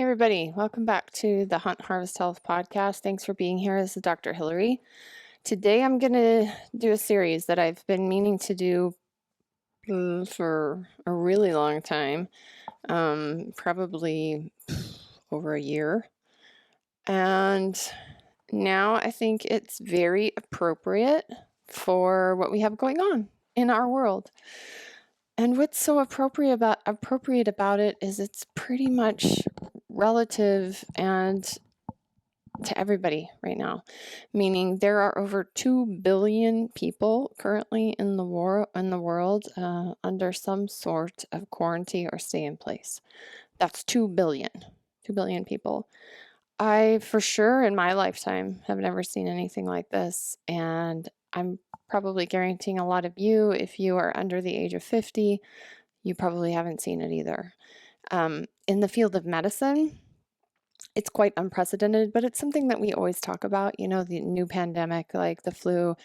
everybody. Welcome back to the Hunt Harvest Health podcast. Thanks for being here. This is Dr. Hillary. Today I'm going to do a series that I've been meaning to do for a really long time, probably over a year. And now I think it's very appropriate for what we have going on in our world. And what's so appropriate about it is it's pretty much relative and to everybody right now, meaning there are over 2 billion people currently in the world under some sort of quarantine or stay in place. That's 2 billion people. I for sure in my lifetime have never seen anything like this, and I'm probably guaranteeing a lot of you, if you are under the age of 50, you probably haven't seen it either. In the field of medicine, it's quite unprecedented, but it's something that we always talk about, the new pandemic, like the flu,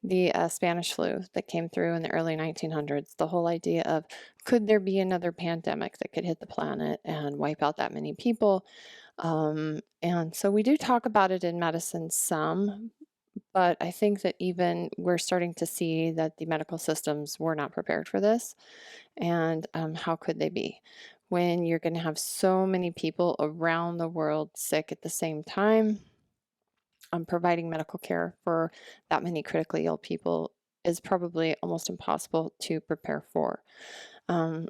the Spanish flu that came through in the early 1900s, the whole idea of could there be another pandemic that could hit the planet and wipe out that many people? And so we do talk about it in medicine some, but I think that even we're starting to see that the medical systems were not prepared for this. And how could they be? When you're going to have so many people around the world sick at the same time, providing medical care for that many critically ill people is probably almost impossible to prepare for.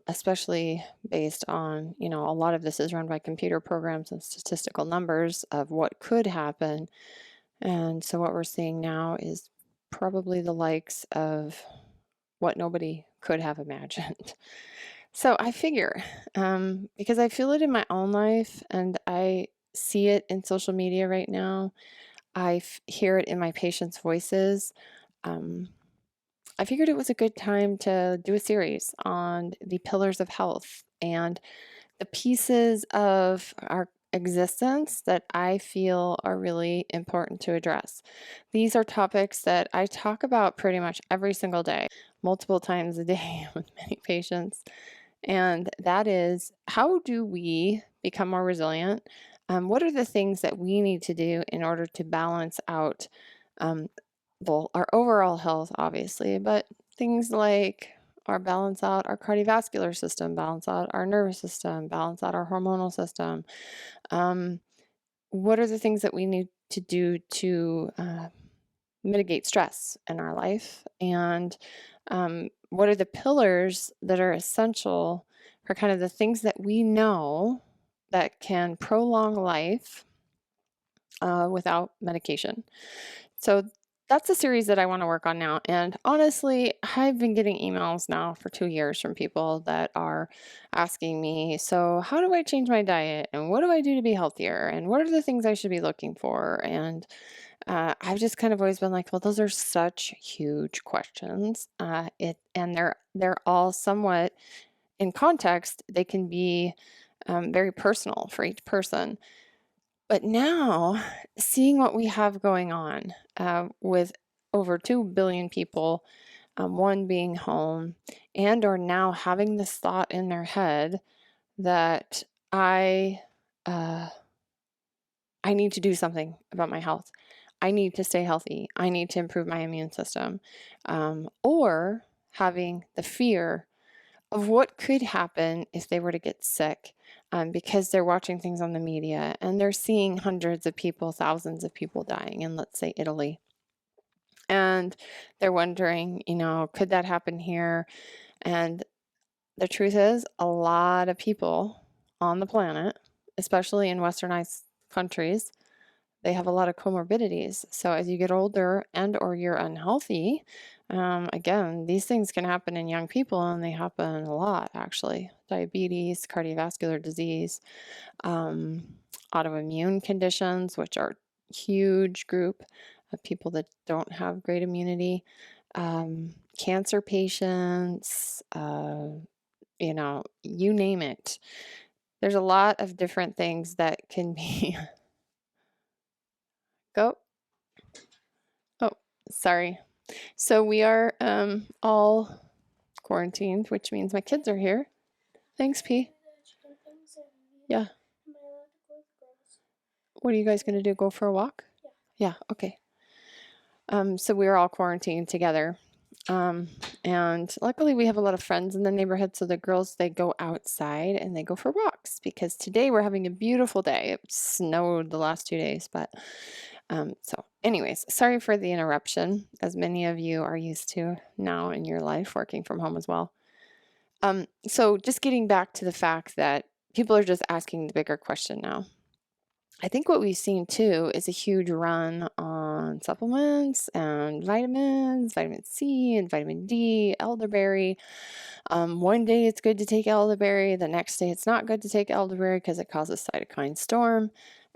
Especially based on, a lot of this is run by computer programs and statistical numbers of what could happen. And so what we're seeing now is probably the likes of what nobody could have imagined. So I figure, because I feel it in my own life and I see it in social media right now, hear it in my patients' voices. I figured it was a good time to do a series on the pillars of health and the pieces of our existence that I feel are really important to address. These are topics that I talk about pretty much every single day, multiple times a day with many patients. And that is, how do we become more resilient? What are the things that we need to do in order to balance out well, our overall health, obviously, but things like balance out our cardiovascular system, balance out our nervous system, balance out our hormonal system. What are the things that we need to do to mitigate stress in our life? And what are the pillars that are essential for kind of the things that we know that can prolong life without medication? So that's a series that I want to work on now. And honestly, I've been getting emails now for 2 years from people that are asking me, so how do I change my diet? And what do I do to be healthier? And what are the things I should be looking for? And I've just kind of always been like, well, those are such huge questions. And they're all somewhat in context. They can be very personal for each person. But now, seeing what we have going on with over 2 billion people, one being home, and or now having this thought in their head that uh, I need to do something about my health. I need to stay healthy. I need to improve my immune system. Or having the fear of what could happen if they were to get sick, because they're watching things on the media and they're seeing hundreds of people, thousands of people dying in, let's say, Italy. And they're wondering, could that happen here? And the truth is, a lot of people on the planet, especially in westernized countries, they have a lot of comorbidities. So as you get older and or you're unhealthy, again, these things can happen in young people, and they happen a lot, actually. Diabetes, cardiovascular disease, autoimmune conditions, which are a huge group of people that don't have great immunity, cancer patients, you name it. There's a lot of different things that can be go. Oh, sorry. So we are all quarantined, which means my kids are here. Thanks, P. Yeah. What are you guys going to do? Go for a walk? Yeah, okay. So we're all quarantined together. And luckily we have a lot of friends in the neighborhood, so the girls, they go outside and they go for walks because today we're having a beautiful day. It snowed the last 2 days, but so anyways, sorry for the interruption, as many of you are used to now in your life working from home as well. So just getting back to the fact that people are just asking the bigger question now. I think what we've seen too is a huge run on supplements and vitamins, vitamin C and vitamin D, elderberry. One day it's good to take elderberry, the next day it's not good to take elderberry because it causes cytokine storm.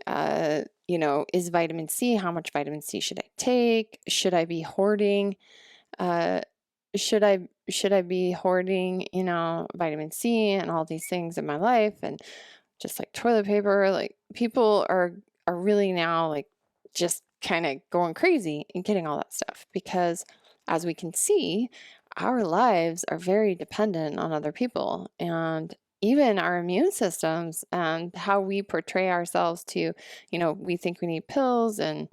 Is vitamin C, how much vitamin C should I take? Should I be hoarding? Uh, should I be hoarding, vitamin C and all these things in my life? And just like toilet paper, like people are really now like just kind of going crazy and getting all that stuff because as we can see, our lives are very dependent on other people, and even our immune systems and how we portray ourselves to, we think we need pills and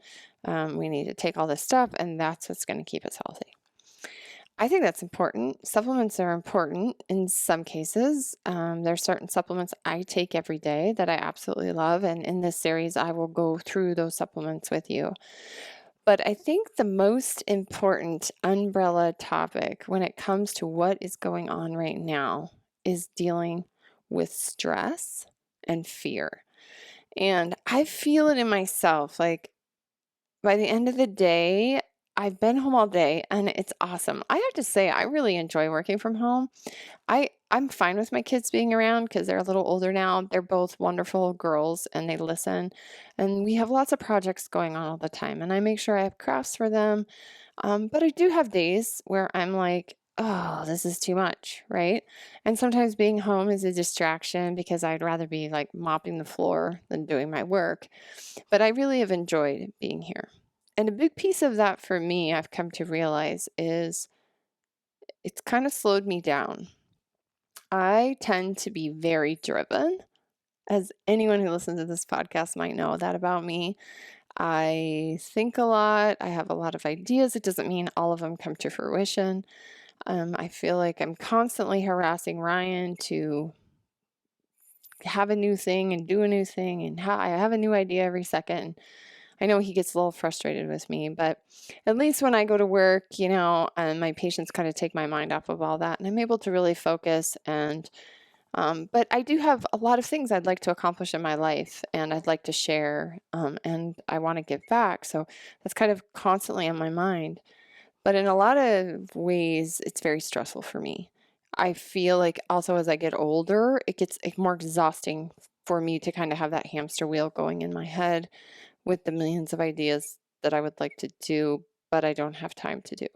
we need to take all this stuff, and that's what's going to keep us healthy. I think that's important. Supplements are important in some cases. There are certain supplements I take every day that I absolutely love. And in this series, I will go through those supplements with you. But I think the most important umbrella topic when it comes to what is going on right now is dealing with stress and fear. And I feel it in myself. Like by the end of the day, I've been home all day and it's awesome. I have to say, I really enjoy working from home. I'm fine with my kids being around because they're a little older now. They're both wonderful girls and they listen. And we have lots of projects going on all the time. And I make sure I have crafts for them. But I do have days where I'm like, oh, this is too much, right? And sometimes being home is a distraction because I'd rather be like mopping the floor than doing my work. But I really have enjoyed being here. And a big piece of that for me, I've come to realize, is it's kind of slowed me down. I tend to be very driven, as anyone who listens to this podcast might know that about me. I think a lot. I have a lot of ideas. It doesn't mean all of them come to fruition. I feel like I'm constantly harassing Ryan to have a new thing and do a new thing, and I have a new idea every second. I know he gets a little frustrated with me, but at least when I go to work, and my patients kind of take my mind off of all that, and I'm able to really focus. And but I do have a lot of things I'd like to accomplish in my life, and I'd like to share, and I want to give back. So that's kind of constantly on my mind. But in a lot of ways, it's very stressful for me. I feel like also as I get older, it gets more exhausting for me to kind of have that hamster wheel going in my head with the millions of ideas that I would like to do, but I don't have time to do.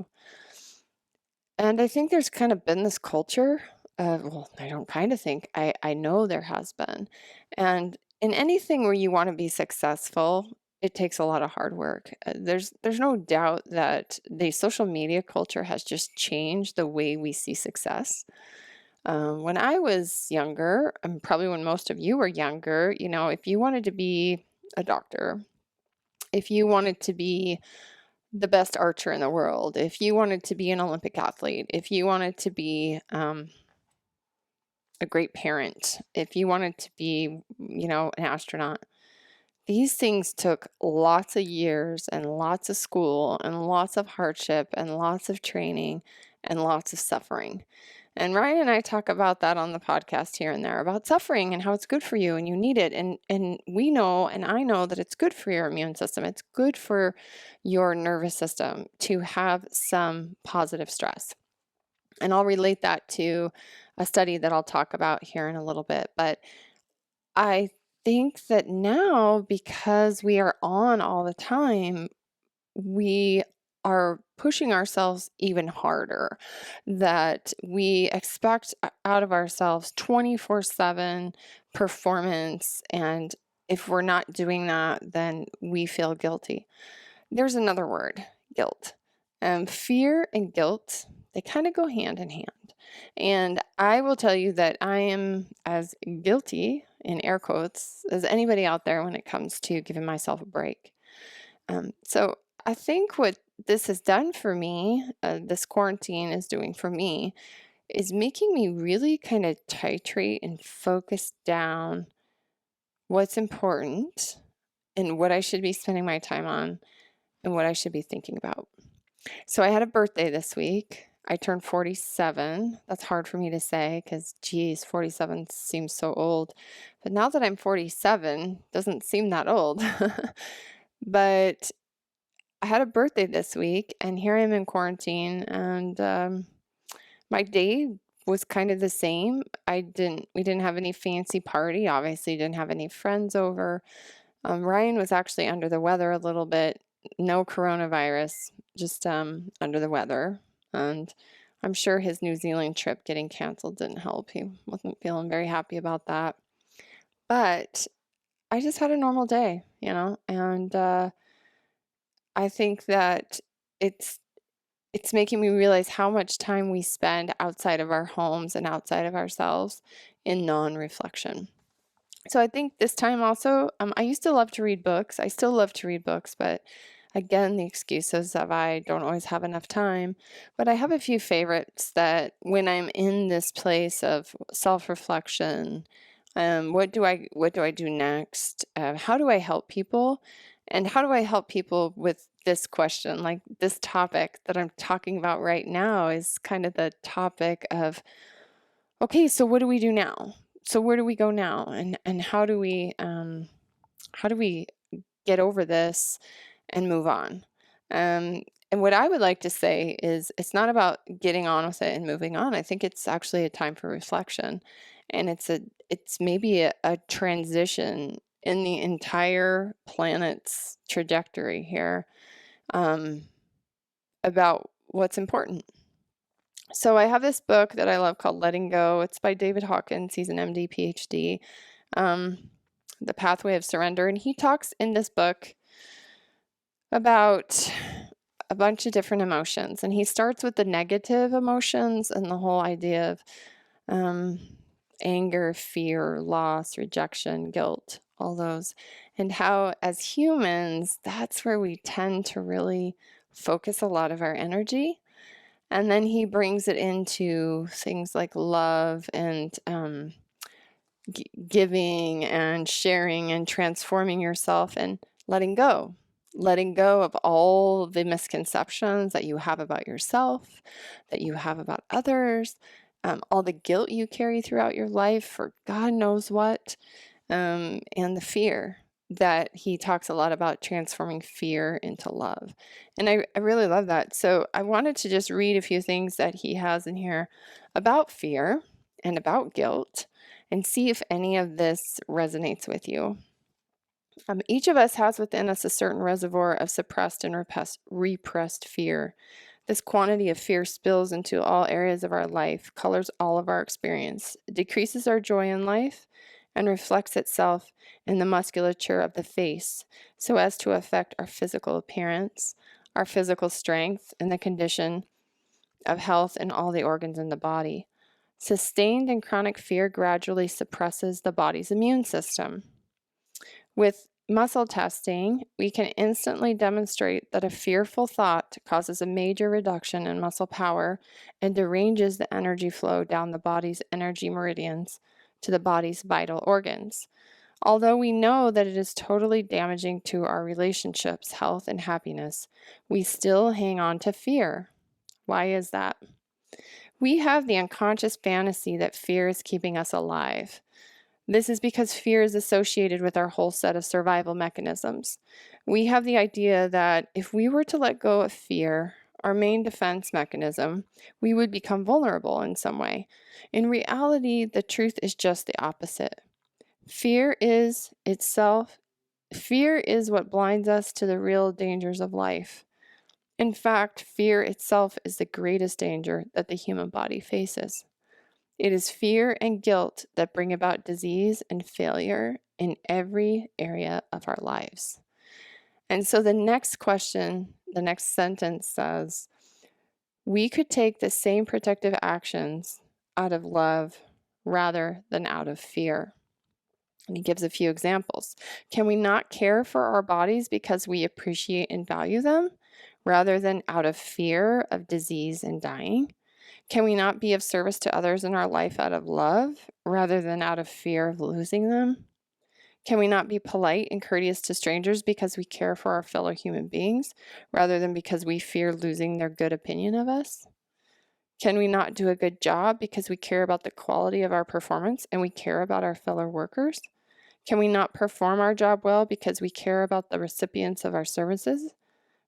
And I think there's kind of been this culture well, I don't kind of think, I know there has been. And in anything where you want to be successful, it takes a lot of hard work. There's no doubt that the social media culture has just changed the way we see success. When I was younger, and probably when most of you were younger, if you wanted to be a doctor, if you wanted to be the best archer in the world, if you wanted to be an Olympic athlete, if you wanted to be a great parent, if you wanted to be, an astronaut, these things took lots of years and lots of school and lots of hardship and lots of training and lots of suffering. And Ryan and I talk about that on the podcast here and there about suffering and how it's good for you and you need it. And we know, and I know that it's good for your immune system. It's good for your nervous system to have some positive stress. And I'll relate that to a study that I'll talk about here in a little bit. But I think that now, because we are on all the time, we are pushing ourselves even harder, that we expect out of ourselves 24/7 performance. And if we're not doing that, then we feel guilty. There's another word, guilt. Fear and guilt, they kind of go hand in hand. And I will tell you that I am as guilty in air quotes, as anybody out there when it comes to giving myself a break. So I think what this has done for me, this quarantine is doing for me, is making me really kind of titrate and focus down what's important and what I should be spending my time on and what I should be thinking about. So I had a birthday this week. I turned 47. That's hard for me to say because, geez, 47 seems so old. But now that I'm 47, doesn't seem that old. But I had a birthday this week, and here I am in quarantine, and my day was kind of the same. We didn't have any fancy party. Obviously, didn't have any friends over. Ryan was actually under the weather a little bit. No coronavirus, just under the weather. And I'm sure his New Zealand trip getting canceled didn't help. He wasn't feeling very happy about that. But I just had a normal day, and I think that it's it's making me realize how much time we spend outside of our homes and outside of ourselves in non-reflection. So I think this time also, I used to love to read books. I still love to read books, but again, the excuses of I don't always have enough time. But I have a few favorites that when I'm in this place of self-reflection, what do I do next? How do I help people? And how do I help people with this question? Like this topic that I'm talking about right now is kind of the topic of, okay, so what do we do now? So where do we go now? And how do we get over this and move on? And what I would like to say is it's not about getting on with it and moving on. I think it's actually a time for reflection. And it's maybe a transition in the entire planet's trajectory here, about what's important. So I have this book that I love called Letting Go. It's by David Hawkins. He's an MD, PhD. The Pathway of Surrender. And he talks in this book about a bunch of different emotions. And he starts with the negative emotions and the whole idea of anger, fear, loss, rejection, guilt, all those. And how, as humans, that's where we tend to really focus a lot of our energy. And then he brings it into things like love and giving and sharing and transforming yourself and letting go of all the misconceptions that you have about yourself, that you have about others, all the guilt you carry throughout your life for God knows what, and the fear that he talks a lot about, transforming fear into love. And I really love that. So I wanted to just read a few things that he has in here about fear and about guilt and see if any of this resonates with you. Each of us has within us a certain reservoir of suppressed and repressed fear. This quantity of fear spills into all areas of our life, colors all of our experience, decreases our joy in life, and reflects itself in the musculature of the face so as to affect our physical appearance, our physical strength, and the condition of health in all the organs in the body. Sustained and chronic fear gradually suppresses the body's immune system. With muscle testing, we can instantly demonstrate that a fearful thought causes a major reduction in muscle power and deranges the energy flow down the body's energy meridians to the body's vital organs. Although we know that it is totally damaging to our relationships, health, and happiness, we still hang on to fear. Why is that? We have the unconscious fantasy that fear is keeping us alive. This is because fear is associated with our whole set of survival mechanisms. We have the idea that if we were to let go of fear, our main defense mechanism, we would become vulnerable in some way. In reality, the truth is just the opposite. Fear is what blinds us to the real dangers of life. In fact, fear itself is the greatest danger that the human body faces. It is fear and guilt that bring about disease and failure in every area of our lives. And so the next question, the next sentence says, we could take the same protective actions out of love rather than out of fear. And he gives a few examples. Can we not care for our bodies because we appreciate and value them, rather than out of fear of disease and dying? Can we not be of service to others in our life out of love, rather than out of fear of losing them? Can we not be polite and courteous to strangers because we care for our fellow human beings, rather than because we fear losing their good opinion of us? Can we not do a good job because we care about the quality of our performance and we care about our fellow workers? Can we not perform our job well because we care about the recipients of our services,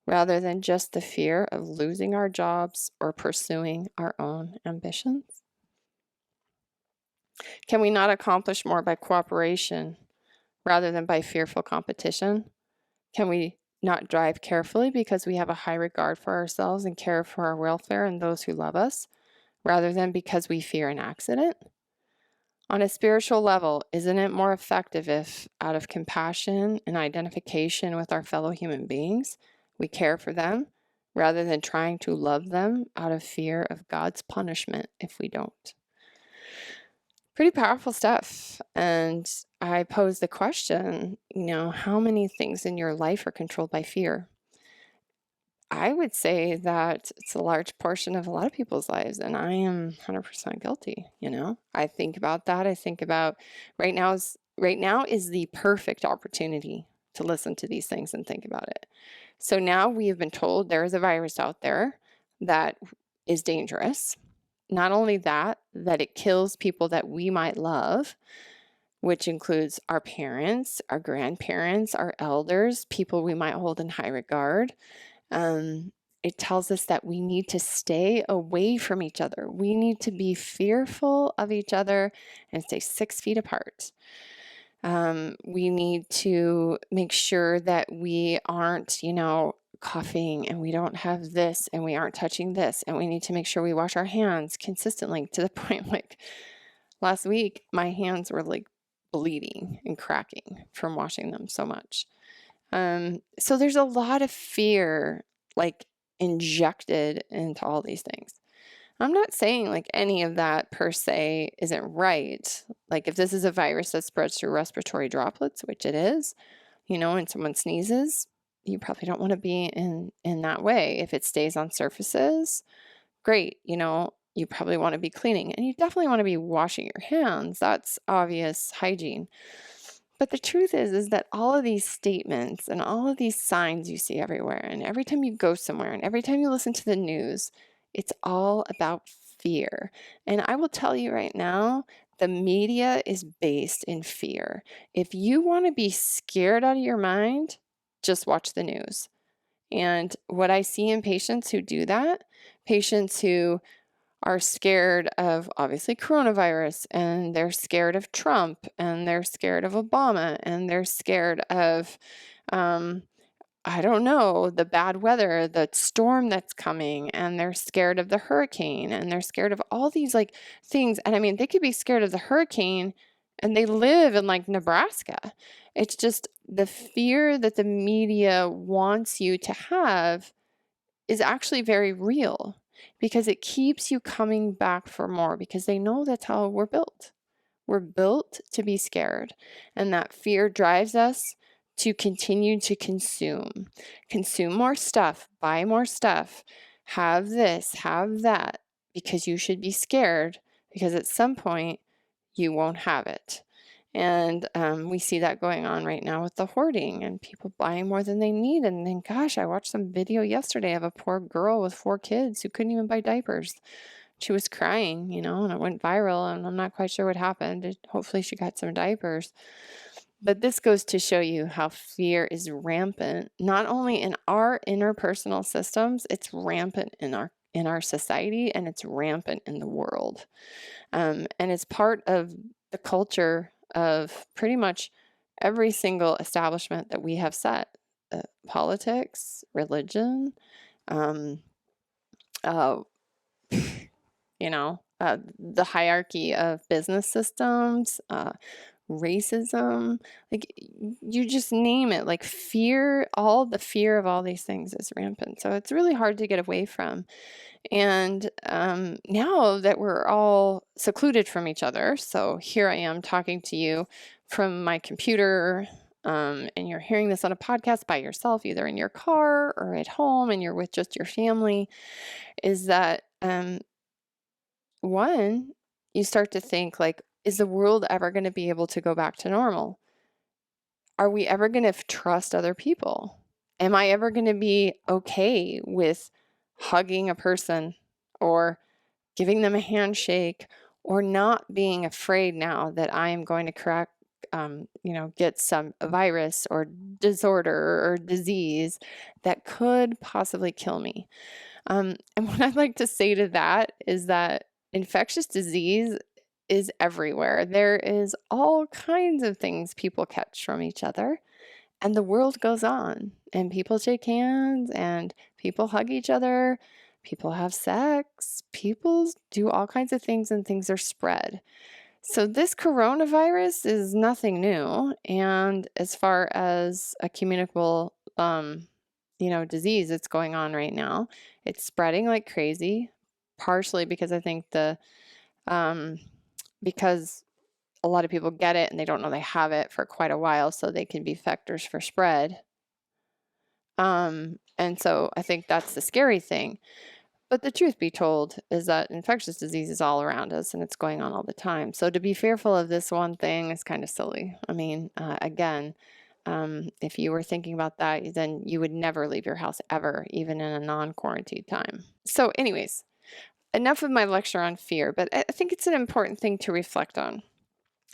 rather than just the fear of losing our jobs or pursuing our own ambitions? Can we not accomplish more by cooperation rather than by fearful competition? Can we not drive carefully because we have a high regard for ourselves and care for our welfare and those who love us, rather than because we fear an accident? On a spiritual level, isn't it more effective if, out of compassion and identification with our fellow human beings, we care for them, rather than trying to love them out of fear of God's punishment if we don't? Pretty powerful stuff. And I pose the question, how many things in your life are controlled by fear? I would say that it's a large portion of a lot of people's lives, and I am 100% guilty. I think about that. I think about right now is the perfect opportunity to listen to these things and think about it. So now we have been told there is a virus out there that is dangerous. Not only that it kills people that we might love, which includes our parents, our grandparents, our elders, people we might hold in high regard. It tells us that we need to stay away from each other. We need to be fearful of each other and stay 6 feet apart. We need to make sure that we aren't, coughing, and we don't have this, and we aren't touching this, and we need to make sure we wash our hands consistently, to the point like last week, my hands were like bleeding and cracking from washing them so much. So there's a lot of fear like injected into all these things. I'm not saying like any of that per se isn't right. Like if this is a virus that spreads through respiratory droplets, which it is, and someone sneezes, you probably don't want to be in that way. If it stays on surfaces, great, you probably want to be cleaning, and you definitely want to be washing your hands. That's obvious hygiene. But the truth is that all of these statements and all of these signs you see everywhere, and every time you go somewhere and every time you listen to the news, it's all about fear. And I will tell you right now, the media is based in fear. If you want to be scared out of your mind, just watch the news. And what I see in patients who do that, patients who are scared of obviously coronavirus, and they're scared of Trump, and they're scared of Obama, and they're scared of, I don't know, the bad weather, the storm that's coming, and they're scared of the hurricane, and they're scared of all these like things. And I mean, they could be scared of the hurricane and they live in like Nebraska. It's just the fear that the media wants you to have is actually very real, because it keeps you coming back for more, because they know that's how we're built. We're built to be scared, and that fear drives us to continue to consume more stuff, buy more stuff, have this, have that, because you should be scared, because at some point you won't have it. And we see that going on right now with the hoarding and people buying more than they need. And then, gosh, I watched some video yesterday of a poor girl with 4 kids who couldn't even buy diapers. She was crying, and it went viral, and I'm not quite sure what happened. Hopefully she got some diapers. But this goes to show you how fear is rampant, not only in our interpersonal systems, it's rampant in our society, and it's rampant in the world. And it's part of the culture of pretty much every single establishment that we have set. Politics, religion, uh, the hierarchy of business systems, racism, like you just name it, like fear, all the fear of all these things is rampant. So it's really hard to get away from. And now that we're all secluded from each other, so here I am talking to you from my computer, and you're hearing this on a podcast by yourself, either in your car or at home, and you're with just your family, is that one, you start to think like, is the world ever going to be able to go back to normal? Are we ever going to trust other people? Am I ever going to be okay with hugging a person or giving them a handshake or not being afraid now that I am going to get some virus or disorder or disease that could possibly kill me? And what I'd like to say to that is that infectious disease is everywhere. There is all kinds of things people catch from each other, and the world goes on, and people shake hands, and people hug each other, people have sex, people do all kinds of things, and things are spread. So this coronavirus is nothing new, and as far as a communicable disease that's going on right now, it's spreading like crazy, partially because I think because a lot of people get it and they don't know they have it for quite a while, so they can be vectors for spread. And so I think that's the scary thing. But the truth be told is that infectious disease is all around us and it's going on all the time. So to be fearful of this one thing is kind of silly. I mean, again, if you were thinking about that, then you would never leave your house ever, even in a non-quarantine time. So anyways, enough of my lecture on fear, but I think it's an important thing to reflect on.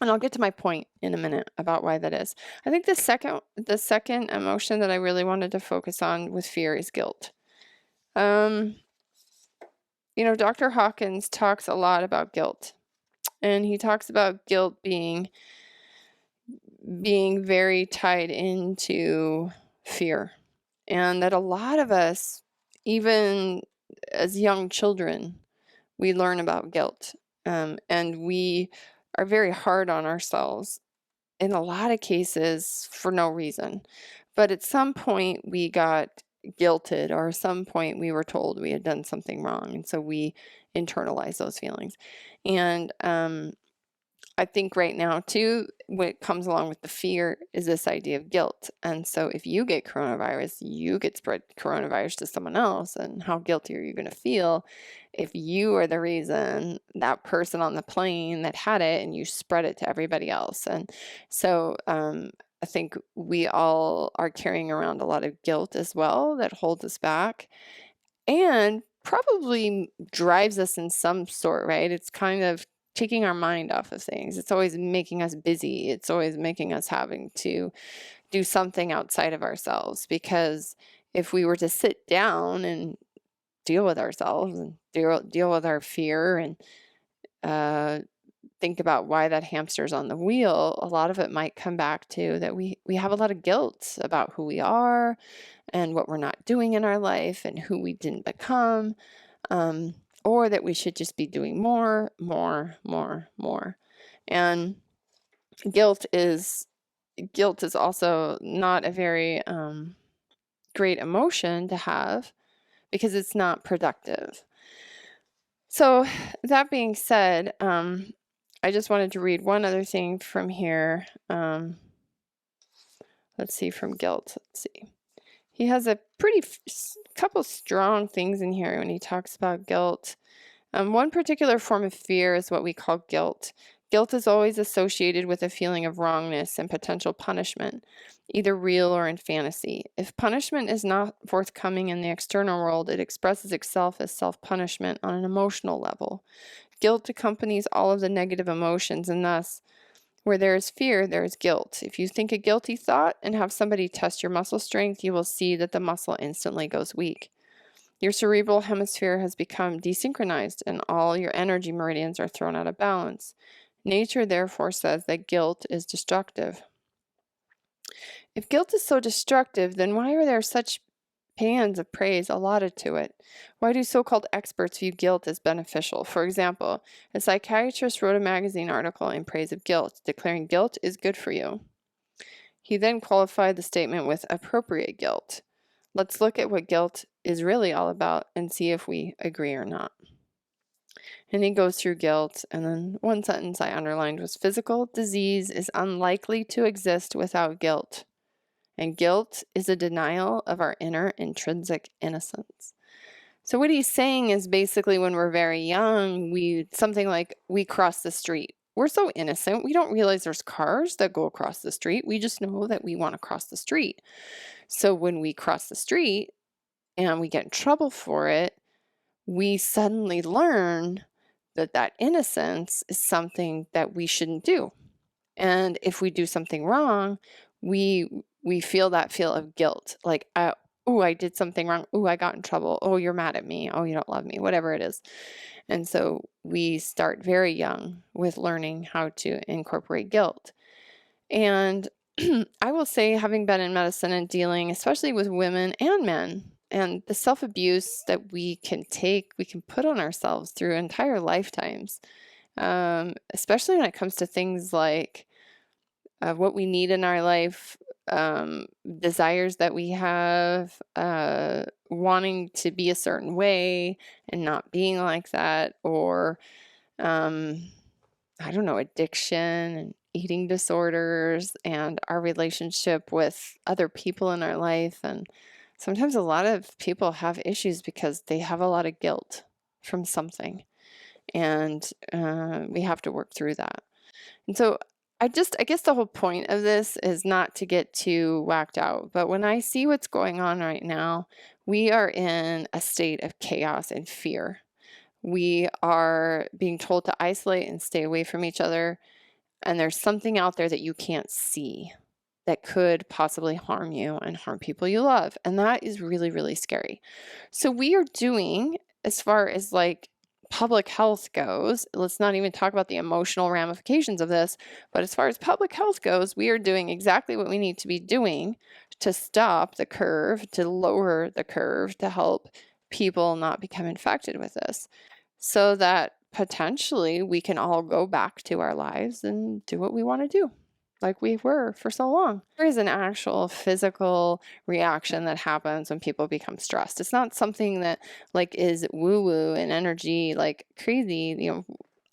And I'll get to my point in a minute about why that is. I think the second emotion that I really wanted to focus on with fear is guilt. Dr. Hawkins talks a lot about guilt, and he talks about guilt being very tied into fear, and that a lot of us, even as young children, we learn about guilt, and we are very hard on ourselves in a lot of cases for no reason. But at some point we got guilted, or at some point we were told we had done something wrong, and so we internalize those feelings. And I think right now too, what comes along with the fear is this idea of guilt. And so if you get coronavirus, you get spread coronavirus to someone else, and how guilty are you going to feel if you are the reason, that person on the plane that had it, and you spread it to everybody else? And so I think we all are carrying around a lot of guilt as well that holds us back and probably drives us in some sort, right? It's kind of taking our mind off of things. It's always making us busy. It's always making us having to do something outside of ourselves, because if we were to sit down and deal with ourselves and deal with our fear and think about why that hamster's on the wheel, a lot of it might come back to that we have a lot of guilt about who we are and what we're not doing in our life and who we didn't become, or that we should just be doing more. And guilt is also not a very great emotion to have, because it's not productive. So that being said, I just wanted to read one other thing from here. Let's see, from guilt. Let's see. He has a couple strong things in here when he talks about guilt. One particular form of fear is what we call guilt. Guilt is always associated with a feeling of wrongness and potential punishment, either real or in fantasy. If punishment is not forthcoming in the external world, it expresses itself as self-punishment on an emotional level. Guilt accompanies all of the negative emotions, and thus, where there is fear, there is guilt. If you think a guilty thought and have somebody test your muscle strength, you will see that the muscle instantly goes weak. Your cerebral hemisphere has become desynchronized and all your energy meridians are thrown out of balance. Nature therefore says that guilt is destructive. If guilt is so destructive, then why are there such paeans of praise allotted to it. Why do so-called experts view guilt as beneficial? For example, a psychiatrist wrote a magazine article in praise of guilt, declaring guilt is good for you. He then qualified the statement with appropriate guilt. Let's look at what guilt is really all about and see if we agree or not. And he goes through guilt, and then one sentence I underlined was physical disease is unlikely to exist without guilt. And guilt is a denial of our inner intrinsic innocence. So what he's saying is basically when we're very young, something like we cross the street. We're so innocent, we don't realize there's cars that go across the street. We just know that we want to cross the street. So when we cross the street and we get in trouble for it, we suddenly learn that that innocence is something that we shouldn't do. And if we do something wrong, we feel that feel of guilt, like, oh, I did something wrong. Oh, I got in trouble. Oh, you're mad at me. Oh, you don't love me, whatever it is. And so we start very young with learning how to incorporate guilt. And I will say, having been in medicine and dealing, especially with women and men, and the self-abuse that we can put on ourselves through entire lifetimes, especially when it comes to things like what we need in our life, desires that we have, wanting to be a certain way and not being like that, or I don't know, addiction and eating disorders and our relationship with other people in our life. And sometimes a lot of people have issues because they have a lot of guilt from something, and we have to work through that. And so I guess the whole point of this is not to get too whacked out, but when I see what's going on right now, we are in a state of chaos and fear. We are being told to isolate and stay away from each other, and there's something out there that you can't see that could possibly harm you and harm people you love, and that is really, really scary. So we are doing, as far as like public health goes, let's not even talk about the emotional ramifications of this, but as far as public health goes, we are doing exactly what we need to be doing to stop the curve, to lower the curve, to help people not become infected with this, so that potentially we can all go back to our lives and do what we want to do, like we were for so long. There is an actual physical reaction that happens when people become stressed. It's not something that like is woo-woo and energy like crazy,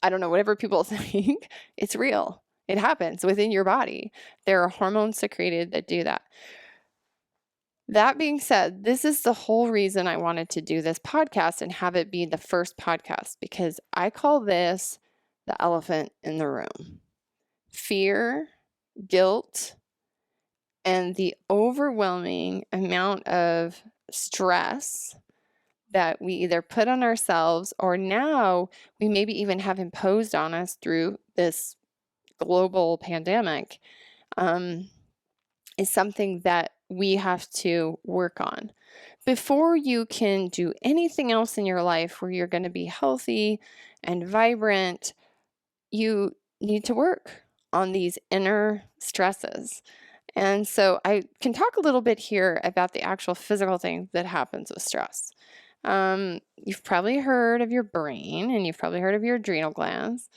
I don't know, whatever people think. It's real. It happens within your body. There are hormones secreted that do that. That being said, this is the whole reason I wanted to do this podcast and have it be the first podcast, because I call this the elephant in the room. Fear, guilt, and the overwhelming amount of stress that we either put on ourselves or now we maybe even have imposed on us through this global pandemic, is something that we have to work on. Before you can do anything else in your life where you're going to be healthy and vibrant, you need to work on these inner stresses. And so I can talk a little bit here about the actual physical thing that happens with stress. You've probably heard of your brain, and you've probably heard of your adrenal glands.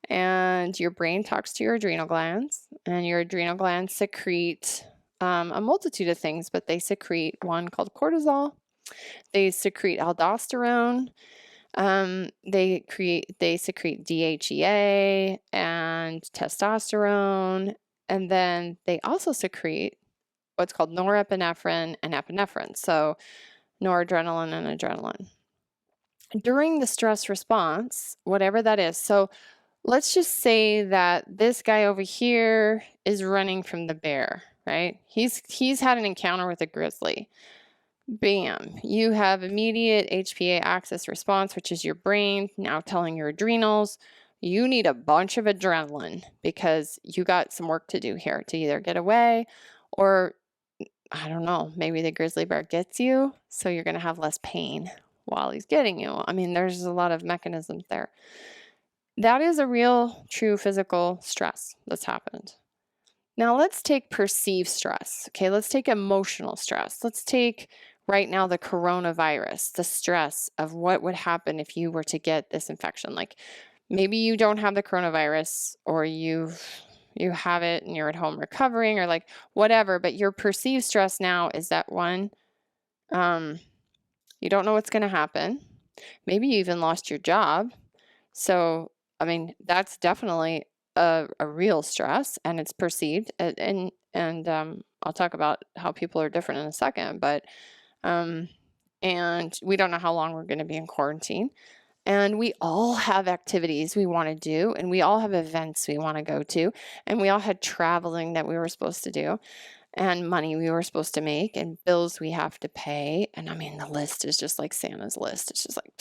And your brain talks to your adrenal glands, and your adrenal glands secrete a multitude of things, but they secrete one called cortisol. They secrete aldosterone. They secrete DHEA and testosterone, and then they also secrete what's called norepinephrine and epinephrine, so noradrenaline and adrenaline. During the stress response, whatever that is, so let's just say that this guy over here is running from the bear, right? He's had an encounter with a grizzly. Bam, you have immediate HPA axis response, which is your brain now telling your adrenals, you need a bunch of adrenaline because you got some work to do here to either get away or, I don't know, maybe the grizzly bear gets you, so you're going to have less pain while he's getting you. I mean, there's a lot of mechanisms there. That is a real, true physical stress that's happened. Now let's take perceived stress. Okay, let's take emotional stress. Let's take right now, the coronavirus, the stress of what would happen if you were to get this infection. Like maybe you don't have the coronavirus, or you have it and you're at home recovering, or like whatever, but your perceived stress now is that one, you don't know what's going to happen. Maybe you even lost your job. So, I mean, that's definitely a real stress, and it's perceived. And I'll talk about how people are different in a second, but and we don't know how long we're going to be in quarantine. And we all have activities we want to do, and we all have events we want to go to, and we all had traveling that we were supposed to do, and money we were supposed to make, and bills we have to pay. And I mean, the list is just like Santa's list. It's just like,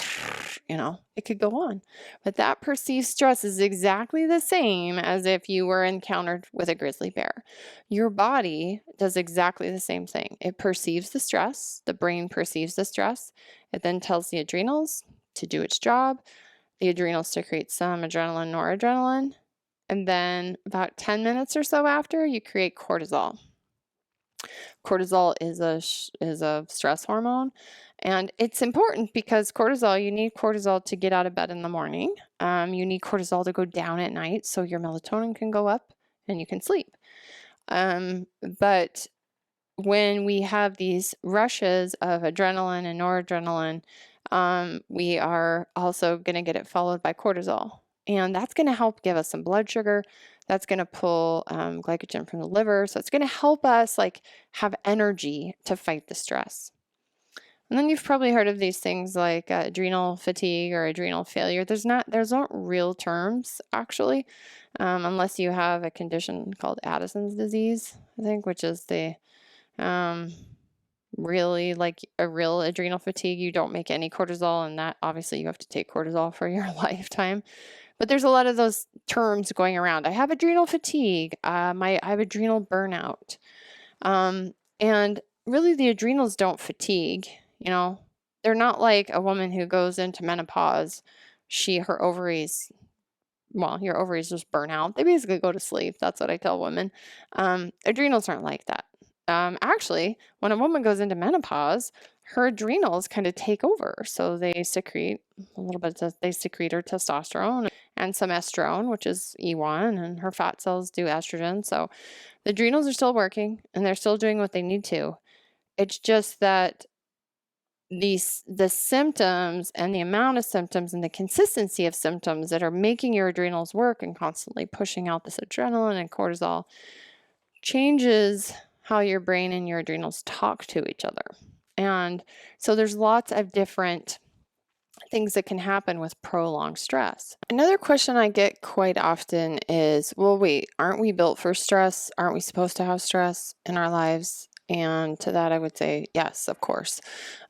it could go on. But that perceived stress is exactly the same as if you were encountered with a grizzly bear. Your body does exactly the same thing. It perceives the stress, the brain perceives the stress. It then tells the adrenals to do its job. The adrenals secrete some adrenaline, noradrenaline. And then about 10 minutes or so after, you create cortisol. Cortisol is a stress hormone, and it's important because cortisol, you need cortisol to get out of bed in the morning. You need cortisol to go down at night so your melatonin can go up and you can sleep. But when we have these rushes of adrenaline and noradrenaline, we are also going to get it followed by cortisol. And that's going to help give us some blood sugar. That's going to pull glycogen from the liver. So it's going to help us like have energy to fight the stress. And then you've probably heard of these things like adrenal fatigue or adrenal failure. There's not real terms actually, unless you have a condition called Addison's disease, I think, which is the really like a real adrenal fatigue. You don't make any cortisol, and that obviously you have to take cortisol for your lifetime. But there's a lot of those terms going around. I have adrenal fatigue. I have adrenal burnout. And really the adrenals don't fatigue, They're not like a woman who goes into menopause. Her ovaries, your ovaries just burn out. They basically go to sleep. That's what I tell women. Adrenals aren't like that. Actually, when a woman goes into menopause, her adrenals kind of take over. So they secrete a little bit, they secrete her testosterone and some estrone, which is E1, and her fat cells do estrogen. So the adrenals are still working and they're still doing what they need to. It's just that the symptoms and the amount of symptoms and the consistency of symptoms that are making your adrenals work and constantly pushing out this adrenaline and cortisol changes how your brain and your adrenals talk to each other. And so there's lots of different things that can happen with prolonged stress. Another question I get quite often is, well, wait, aren't we built for stress? Aren't we supposed to have stress in our lives? And to that, I would say, yes, of course.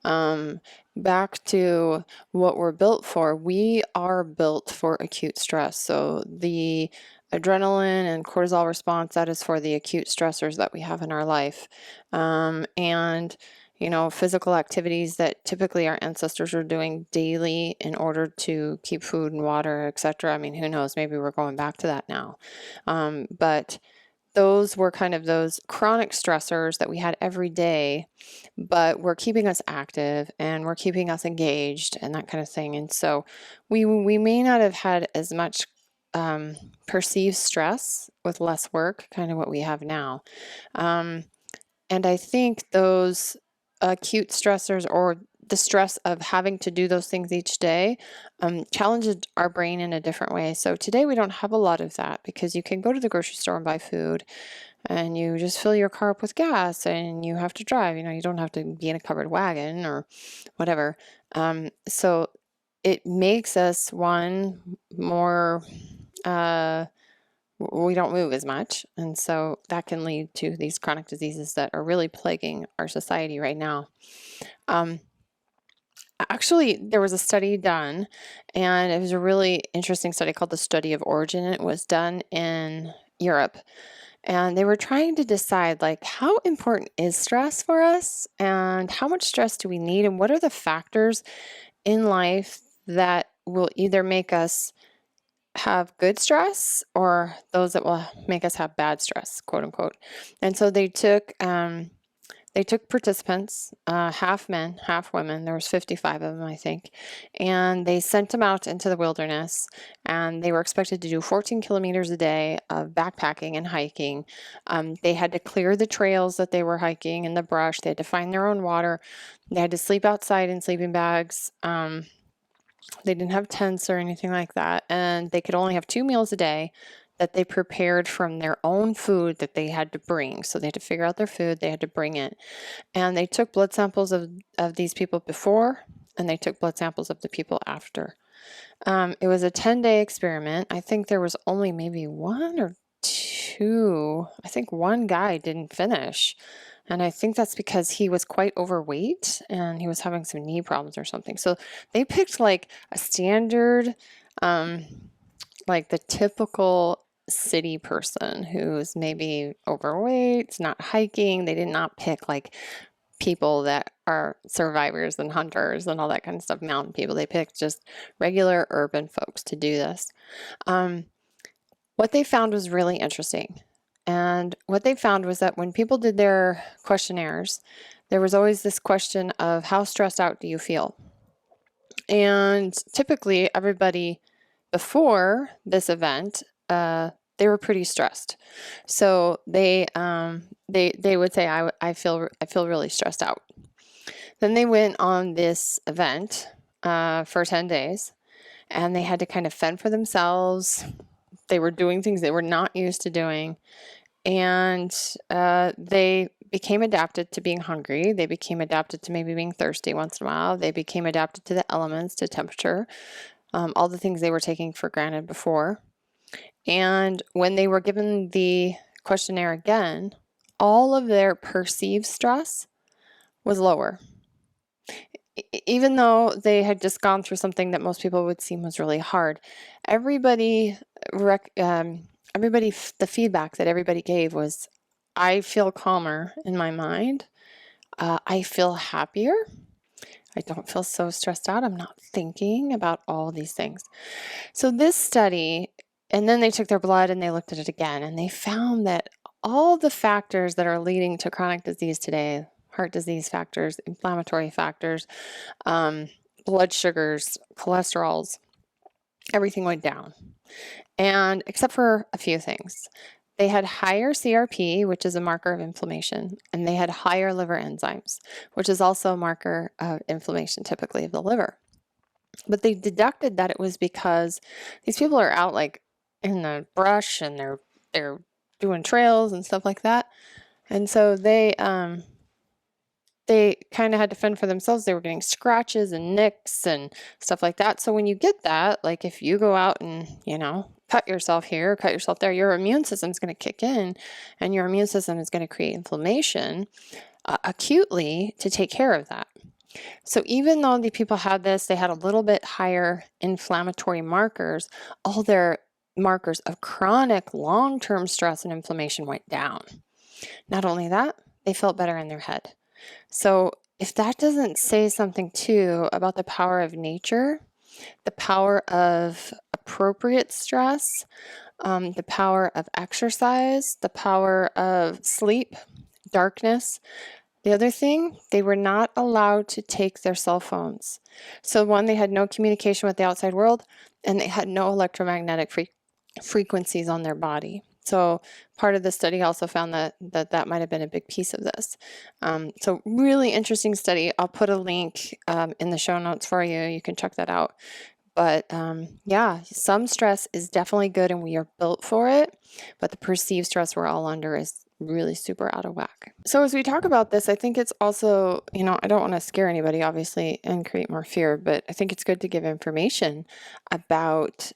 Back to what we're built for. We are built for acute stress. So the adrenaline and cortisol response, that is for the acute stressors that we have in our life. And physical activities that typically our ancestors were doing daily in order to keep food and water, etc. I mean, who knows? Maybe we're going back to that now. But those were kind of those chronic stressors that we had every day, but were keeping us active and were keeping us engaged and that kind of thing. And so we may not have had as much perceived stress with less work, kind of what we have now. And I think those acute stressors, or the stress of having to do those things each day, challenges our brain in a different way. So today we don't have a lot of that because you can go to the grocery store and buy food and you just fill your car up with gas and you have to drive. You don't have to be in a covered wagon or whatever. So it makes us more we don't move as much. And so that can lead to these chronic diseases that are really plaguing our society right now. Actually, there was a study done, and it was a really interesting study called the Study of Origin. It was done in Europe, and they were trying to decide, like, how important is stress for us, and how much stress do we need, and what are the factors in life that will either make us have good stress or those that will make us have bad stress, quote unquote. And so they took they took participants, half men, half women. There was 55 of them, I think, and they sent them out into the wilderness, and they were expected to do 14 kilometers a day of backpacking and hiking. They had to clear the trails that they were hiking in the brush. They had to find their own water. They had to sleep outside in sleeping bags. They didn't have tents or anything like that, and they could only have 2 meals a day that they prepared from their own food that they had to bring. So they had to figure out their food, they had to bring it. And they took blood samples of these people before, and they took blood samples of the people after. It was a 10-day experiment. I think there was only maybe 1 or 2. I think one guy didn't finish. And I think that's because he was quite overweight and he was having some knee problems or something. So they picked like a standard, like the typical city person who's maybe overweight, not hiking. They did not pick like people that are survivors and hunters and all that kind of stuff, mountain people. They picked just regular urban folks to do this. What they found was really interesting. And what they found was that when people did their questionnaires, there was always this question of how stressed out do you feel? And typically everybody before this event, they were pretty stressed. So they would say, I feel really stressed out. Then they went on this event for 10 days, and they had to kind of fend for themselves. They were doing things they were not used to doing, and they became adapted to being hungry. They became adapted to maybe being thirsty once in a while. They became adapted to the elements, to temperature, all the things they were taking for granted before. And when they were given the questionnaire again, all of their perceived stress was lower. Even though they had just gone through something that most people would seem was really hard, the feedback that everybody gave was, I feel calmer in my mind. I feel happier. I don't feel so stressed out. I'm not thinking about all these things. So this study, and then they took their blood and they looked at it again, and they found that all the factors that are leading to chronic disease today, heart disease factors, inflammatory factors, blood sugars, cholesterols, everything went down. And except for a few things. They had higher CRP, which is a marker of inflammation, and they had higher liver enzymes, which is also a marker of inflammation, typically of the liver. But they deducted that it was because these people are out like in the brush and they're doing trails and stuff like that. And so they kind of had to fend for themselves. They were getting scratches and nicks and stuff like that. So when you get that, like if you go out and, cut yourself here, cut yourself there, your immune system is going to kick in, and your immune system is going to create inflammation acutely to take care of that. So even though the people had this, they had a little bit higher inflammatory markers, all their markers of chronic long-term stress and inflammation went down. Not only that, they felt better in their head. So if that doesn't say something too about the power of nature, the power of appropriate stress, the power of exercise, the power of sleep, darkness. The other thing, they were not allowed to take their cell phones. So one, they had no communication with the outside world, and they had no electromagnetic frequencies on their body. So part of the study also found that might have been a big piece of this. So really interesting study. I'll put a link in the show notes for you. You can check that out. But yeah, some stress is definitely good and we are built for it, but the perceived stress we're all under is really super out of whack. So as we talk about this, I think it's also, I don't want to scare anybody, obviously, and create more fear, but I think it's good to give information about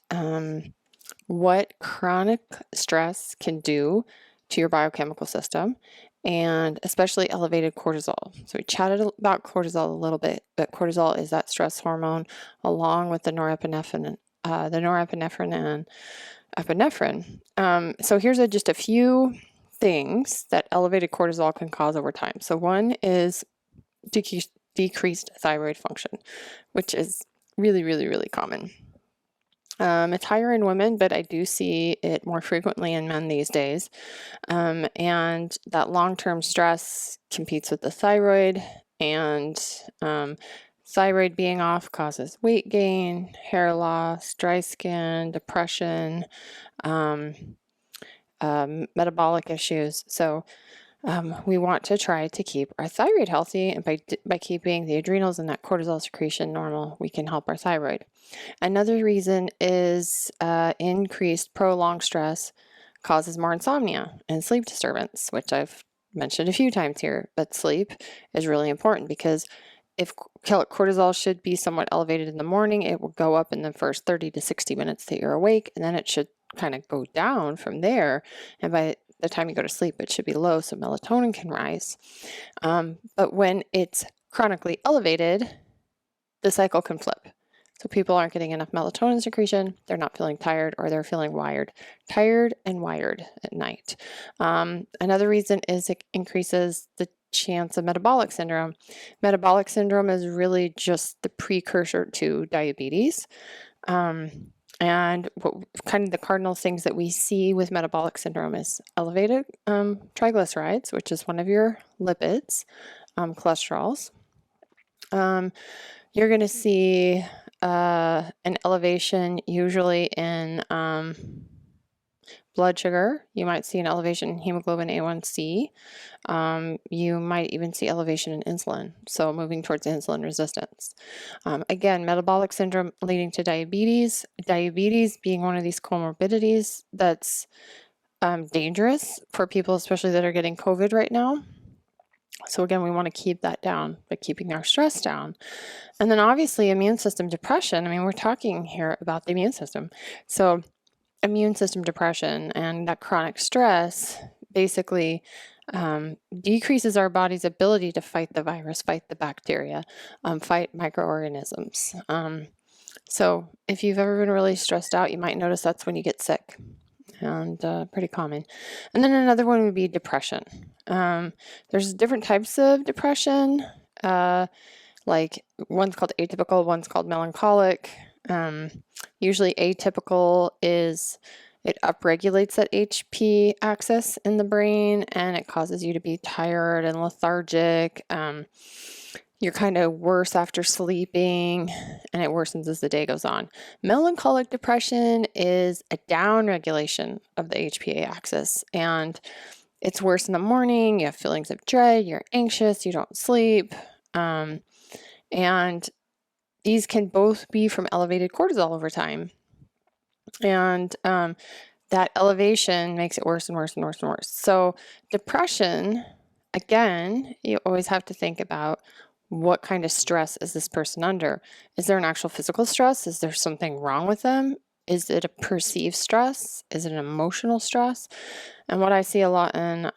what chronic stress can do to your biochemical system, and especially elevated cortisol. So we chatted about cortisol a little bit, but cortisol is that stress hormone along with the norepinephrine and epinephrine. So here's just a few things that elevated cortisol can cause over time. So one is decreased thyroid function, which is really, really, really common. It's higher in women, but I do see it more frequently in men these days. And that long-term stress competes with the thyroid, and thyroid being off causes weight gain, hair loss, dry skin, depression, metabolic issues. So we want to try to keep our thyroid healthy, and by keeping the adrenals and that cortisol secretion normal, we can help our thyroid. Another reason is increased prolonged stress causes more insomnia and sleep disturbance, which I've mentioned a few times here. But sleep is really important, because if cortisol should be somewhat elevated in the morning, it will go up in the first 30 to 60 minutes that you're awake, and then it should kind of go down from there. And by the time you go to sleep, it should be low, so melatonin can rise. But when it's chronically elevated, the cycle can flip. So people aren't getting enough melatonin secretion, they're not feeling tired, or they're feeling tired and wired at night. Another reason is it increases the chance of metabolic syndrome. Metabolic syndrome is really just the precursor to diabetes. And what kind of the cardinal things that we see with metabolic syndrome is elevated triglycerides, which is one of your lipids, cholesterols. You're going to see an elevation usually in blood sugar. You might see an elevation in hemoglobin A1C. You might even see elevation in insulin, so moving towards insulin resistance. Again, metabolic syndrome leading to diabetes. Diabetes being one of these comorbidities that's dangerous for people, especially that are getting COVID right now. So again, we want to keep that down by keeping our stress down. And then obviously immune system depression. I mean, we're talking here about the immune system. So immune system depression and that chronic stress basically decreases our body's ability to fight the virus, fight the bacteria, fight microorganisms. So if you've ever been really stressed out, you might notice that's when you get sick, and pretty common. And then another one would be depression. There's different types of depression, like one's called atypical, one's called melancholic. Usually atypical is it upregulates that HP axis in the brain, and it causes you to be tired and lethargic. You're kind of worse after sleeping, and it worsens as the day goes on. Melancholic depression is a downregulation of the HPA axis, and it's worse in the morning. You have feelings of dread, you're anxious, you don't sleep. And these can both be from elevated cortisol over time. And that elevation makes it worse and worse and worse and worse. So depression, again, you always have to think about what kind of stress is this person under? Is there an actual physical stress? Is there something wrong with them? Is it a perceived stress? Is it an emotional stress? And what I see a lot in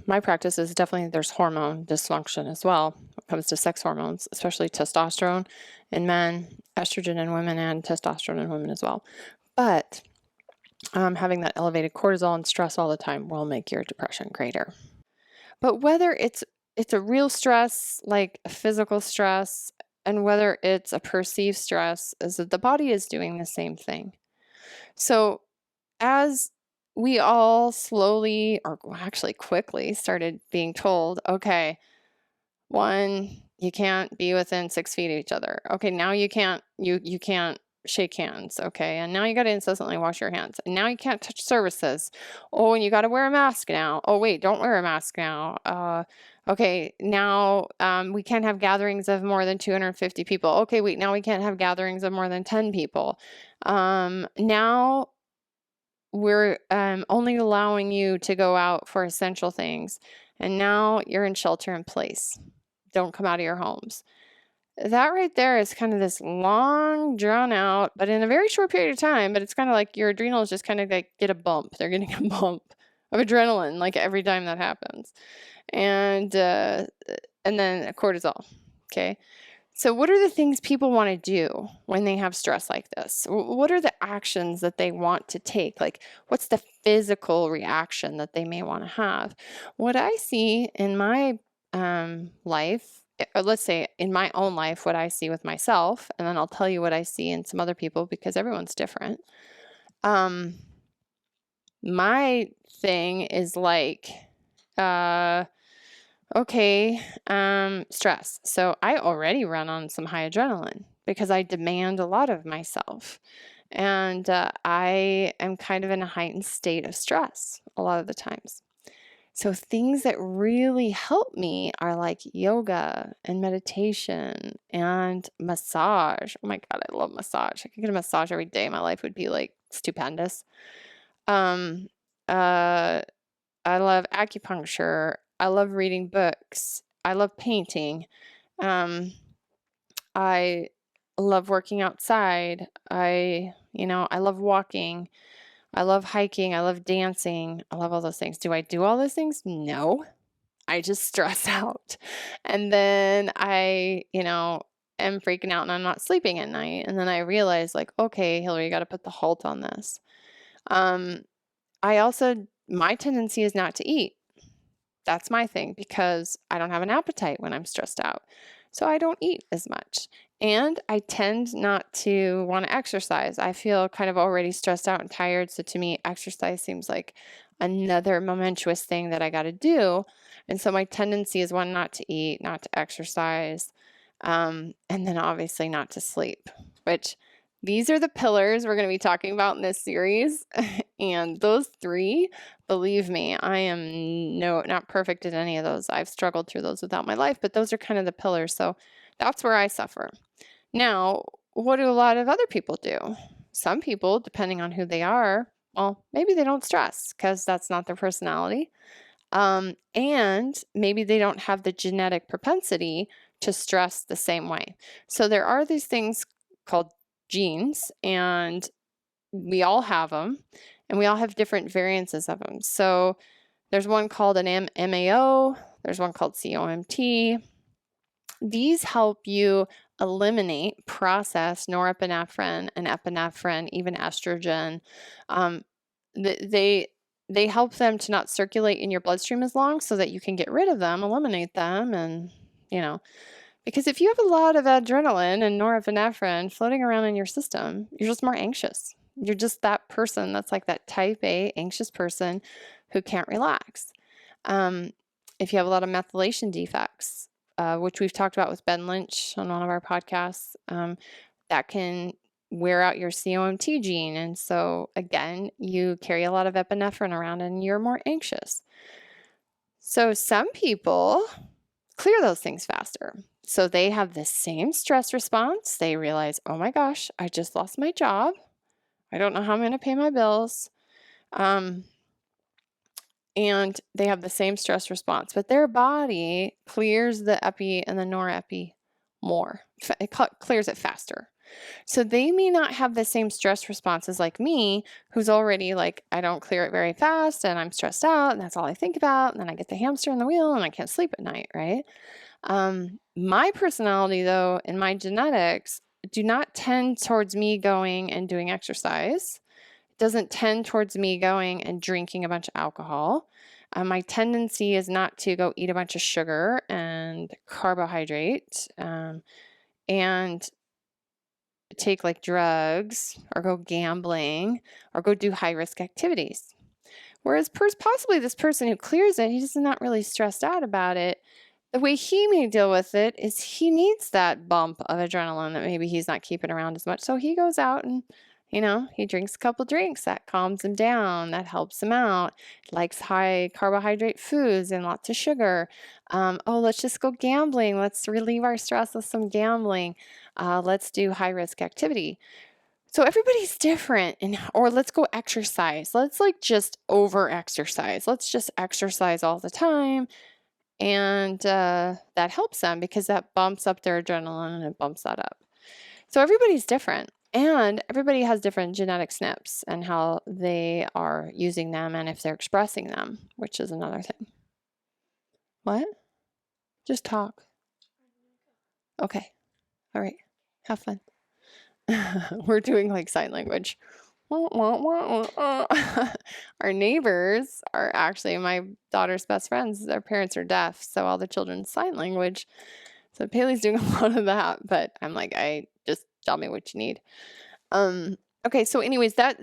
my practice is definitely there's hormone dysfunction as well when it comes to sex hormones, especially testosterone in men, estrogen in women, and testosterone in women as well. But having that elevated cortisol and stress all the time will make your depression greater. But whether it's a real stress, like a physical stress, and whether it's a perceived stress, is that the body is doing the same thing. So as we all slowly, or actually quickly, started being told, okay, one, you can't be within 6 feet of each other. Okay, now you can't shake hands. Okay, and now you got to incessantly wash your hands. And now you can't touch surfaces. Oh, and you got to wear a mask now. Oh, wait, don't wear a mask now. Okay, now we can't have gatherings of more than 250 people. Okay, wait, now we can't have gatherings of more than 10 people. Now we're only allowing you to go out for essential things. And now you're in shelter in place. Don't come out of your homes. That right there is kind of this long, drawn out, but in a very short period of time, but it's kind of like your adrenals just kind of like get a bump. They're getting a bump of adrenaline like every time that happens. And then cortisol. Okay. So what are the things people want to do when they have stress like this? What are the actions that they want to take? Like, what's the physical reaction that they may want to have? What I see in my life or let's say in my own life, what I see with myself, and then I'll tell you what I see in some other people because everyone's different. My thing is like, okay, stress. So I already run on some high adrenaline because I demand a lot of myself. And I am kind of in a heightened state of stress a lot of the times. So things that really help me are like yoga and meditation and massage. Oh my God, I love massage. I could get a massage every day. My life would be like stupendous. Um, uh, I love acupuncture. I love reading books. I love painting. I love working outside. I love walking. I love hiking. I love dancing. I love all those things. Do I do all those things? No. I just stress out. And then I am freaking out and I'm not sleeping at night. And then I realize, like, okay, Hillary, you got to put the halt on this. My tendency is not to eat. That's my thing because I don't have an appetite when I'm stressed out. So I don't eat as much. And I tend not to want to exercise. I feel kind of already stressed out and tired. So to me, exercise seems like another momentous thing that I got to do. And so my tendency is one, not to eat, not to exercise, and then obviously not to sleep, which these are the pillars we're going to be talking about in this series. And those three, believe me, I am not perfect at any of those. I've struggled through those without my life, but those are kind of the pillars. So that's where I suffer. Now, what do a lot of other people do? Some people, depending on who they are, well, maybe they don't stress because that's not their personality. And maybe they don't have the genetic propensity to stress the same way. So there are these things called genes, and we all have them, and we all have different variances of them. So there's one called an MAO, there's one called COMT. These help you eliminate processed norepinephrine and epinephrine, even estrogen. They help them to not circulate in your bloodstream as long so that you can get rid of them, eliminate them, and because if you have a lot of adrenaline and norepinephrine floating around in your system, you're just more anxious. You're just that person that's like that type A anxious person who can't relax. If you have a lot of methylation defects, which we've talked about with Ben Lynch on one of our podcasts, that can wear out your COMT gene. And so, again, you carry a lot of epinephrine around and you're more anxious. So, some people clear those things faster. So, they have the same stress response. They realize, oh my gosh, I just lost my job. I don't know how I'm going to pay my bills. And they have the same stress response, but their body clears the epi and the norepi more. It clears it faster. So they may not have the same stress responses like me, who's already like, I don't clear it very fast and I'm stressed out and that's all I think about. And then I get the hamster in the wheel and I can't sleep at night, right? My personality, though, and my genetics do not tend towards me going and doing exercise. It doesn't tend towards me going and drinking a bunch of alcohol. My tendency is not to go eat a bunch of sugar and carbohydrate and take like drugs or go gambling or go do high risk activities. Whereas possibly this person who clears it, he's not really stressed out about it. The way he may deal with it is he needs that bump of adrenaline that maybe he's not keeping around as much. So he goes out and, he drinks a couple drinks. That calms him down. That helps him out. Likes high carbohydrate foods and lots of sugar. Let's just go gambling. Let's relieve our stress with some gambling. Let's do high risk activity. So everybody's different. Or let's go exercise. Let's just over exercise. Let's just exercise all the time. And that helps them because that bumps up their adrenaline and it bumps that up. So everybody's different. And everybody has different genetic SNPs and how they are using them and if they're expressing them, which is another thing. What? Just talk. Okay. All right. Have fun. We're doing like sign language. Our neighbors are actually my daughter's best friends. Their parents are deaf, so all the children sign language. So Paley's doing a lot of that, but I'm like, I just tell me what you need. Okay, so anyways, that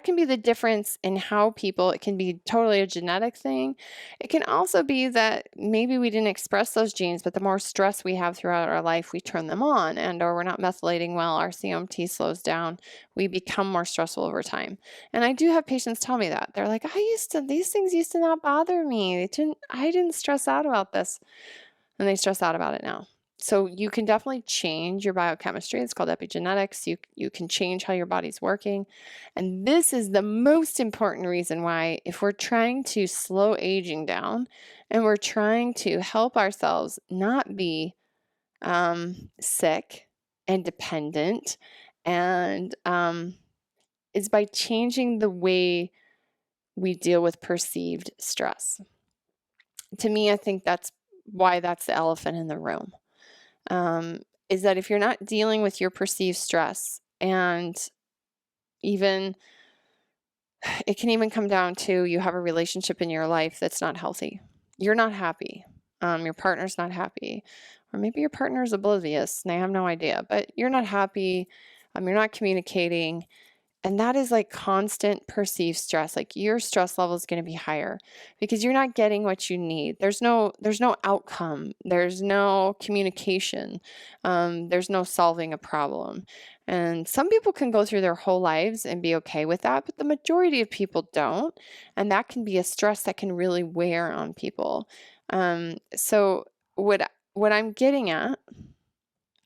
can be the difference in how people, it can be totally a genetic thing. It can also be that maybe we didn't express those genes, but the more stress we have throughout our life, we turn them on, and or we're not methylating well, our COMT slows down, we become more stressful over time. And I do have patients tell me that. They're like, these things used to not bother me. I didn't stress out about this. And they stress out about it now. So you can definitely change your biochemistry. It's called epigenetics. You can change how your body's working. And this is the most important reason why, if we're trying to slow aging down and we're trying to help ourselves not be sick and dependent, and is by changing the way we deal with perceived stress. To me, I think that's why that's the elephant in the room. Is that if you're not dealing with your perceived stress, and even it can even come down to you have a relationship in your life that's not healthy. You're not happy. Your partner's not happy. Or maybe your partner is oblivious and they have no idea, but you're not happy. You're not communicating. And that is like constant perceived stress. Like your stress level is going to be higher because you're not getting what you need. There's no outcome. There's no communication. There's no solving a problem. And some people can go through their whole lives and be okay with that, but the majority of people don't. And that can be a stress that can really wear on people. So what I'm getting at,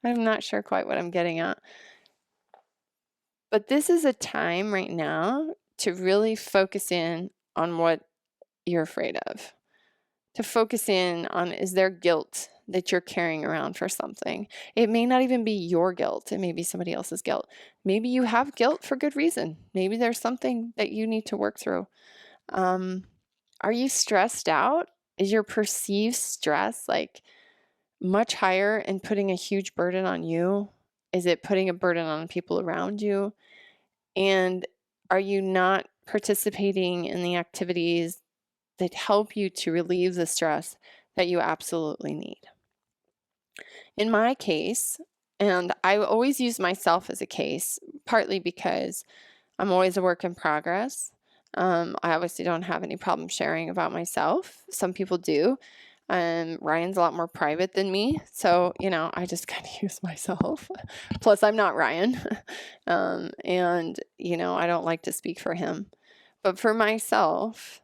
I'm not sure quite what I'm getting at. But this is a time right now to really focus in on what you're afraid of. To focus in on, is there guilt that you're carrying around for something? It may not even be your guilt. It may be somebody else's guilt. Maybe you have guilt for good reason. Maybe there's something that you need to work through. Are you stressed out? Is your perceived stress like much higher and putting a huge burden on you? Is it putting a burden on people around you? And are you not participating in the activities that help you to relieve the stress that you absolutely need? In my case, and I always use myself as a case, partly because I'm always a work in progress. I obviously don't have any problem sharing about myself. Some people do. Ryan's a lot more private than me, so I just kind of use myself. Plus, I'm not Ryan, and I don't like to speak for him. But for myself,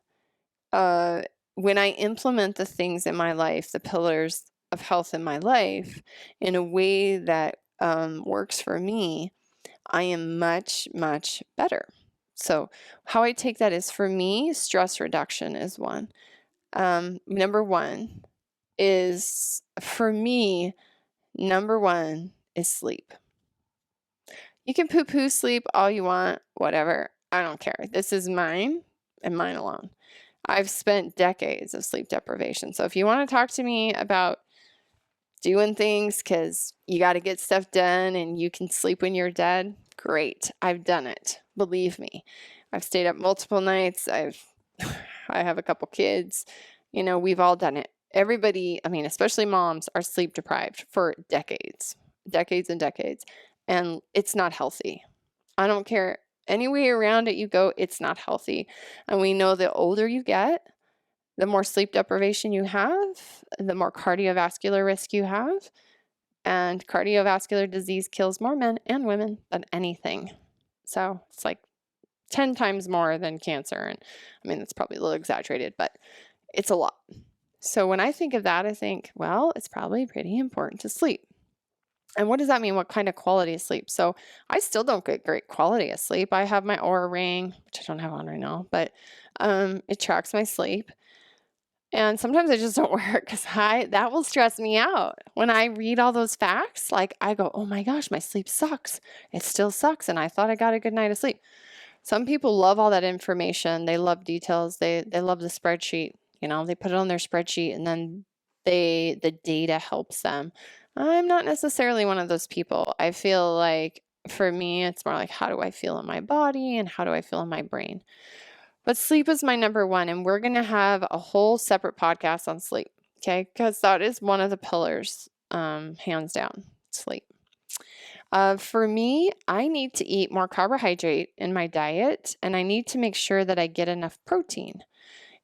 when I implement the things in my life, the pillars of health in my life, in a way that works for me, I am much, much better. So how I take that is, for me, stress reduction is one. Number one is, for me, number one is sleep. You can poo-poo sleep all you want, whatever. I don't care. This is mine and mine alone. I've spent decades of sleep deprivation. So if you want to talk to me about doing things because you got to get stuff done and you can sleep when you're dead, great. I've done it. Believe me. I've stayed up multiple nights. I have a couple kids. We've all done it. Everybody, especially moms, are sleep deprived for decades and decades. And it's not healthy. I don't care any way around it you go, it's not healthy. And we know the older you get, the more sleep deprivation you have, the more cardiovascular risk you have. And cardiovascular disease kills more men and women than anything. So it's like 10 times more than cancer. And that's probably a little exaggerated, but it's a lot. So when I think of that, I think, well, it's probably pretty important to sleep. And what does that mean? What kind of quality of sleep? So I still don't get great quality of sleep. I have my Oura ring, which I don't have on right now, but it tracks my sleep. And sometimes I just don't wear it because that will stress me out. When I read all those facts, like I go, oh my gosh, my sleep sucks. It still sucks. And I thought I got a good night of sleep. Some people love all that information. They love details. They love the spreadsheet. They put it on their spreadsheet and then the data helps them. I'm not necessarily one of those people. I feel like for me, it's more like, how do I feel in my body and how do I feel in my brain? But sleep is my number one, and we're going to have a whole separate podcast on sleep, okay? Because that is one of the pillars hands down, sleep. For me, I need to eat more carbohydrate in my diet, and I need to make sure that I get enough protein.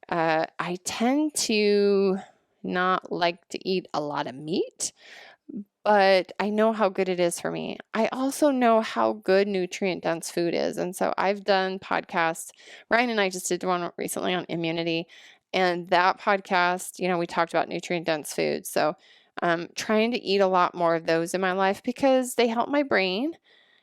I tend to not like to eat a lot of meat, but I know how good it is for me. I also know how good nutrient dense food is. And so I've done podcasts. Ryan and I just did one recently on immunity. And that podcast, we talked about nutrient dense foods. So trying to eat a lot more of those in my life because they help my brain.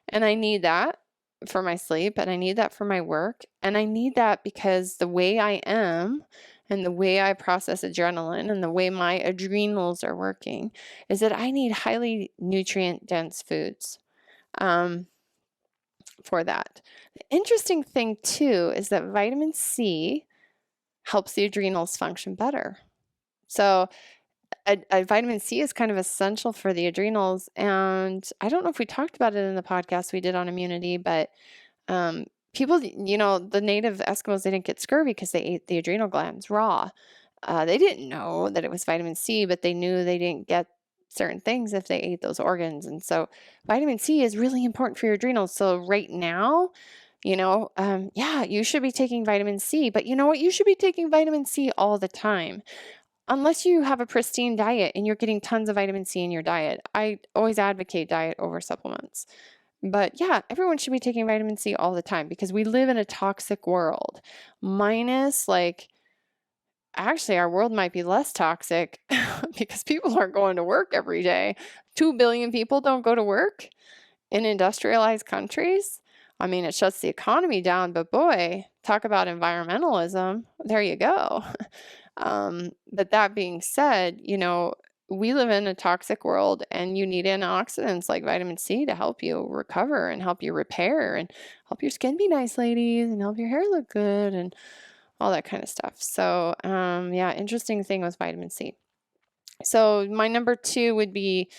And I need that for my sleep, and I need that for my work. And I need that because the way I am and the way I process adrenaline and the way my adrenals are working is that I need highly nutrient dense foods for that. The interesting thing too is that vitamin C helps the adrenals function better. So a vitamin C is kind of essential for the adrenals. And I don't know if we talked about it in the podcast we did on immunity, but people, the native Eskimos, they didn't get scurvy because they ate the adrenal glands raw. They didn't know that it was vitamin C, but they knew they didn't get certain things if they ate those organs. And so vitamin C is really important for your adrenals. So right now, yeah, you should be taking vitamin C, but you know what? You should be taking vitamin C all the time. Unless you have a pristine diet and you're getting tons of vitamin C in your diet. I always advocate diet over supplements. But yeah, everyone should be taking vitamin C all the time because we live in a toxic world. Minus, actually, our world might be less toxic because people aren't going to work every day. 2 billion people don't go to work in industrialized countries. I mean, it shuts the economy down, but boy, talk about environmentalism. There you go. But that being said, we live in a toxic world and you need antioxidants like vitamin C to help you recover and help you repair and help your skin be nice, ladies, and help your hair look good and all that kind of stuff. So, yeah, interesting thing with vitamin C. So my number 2 would be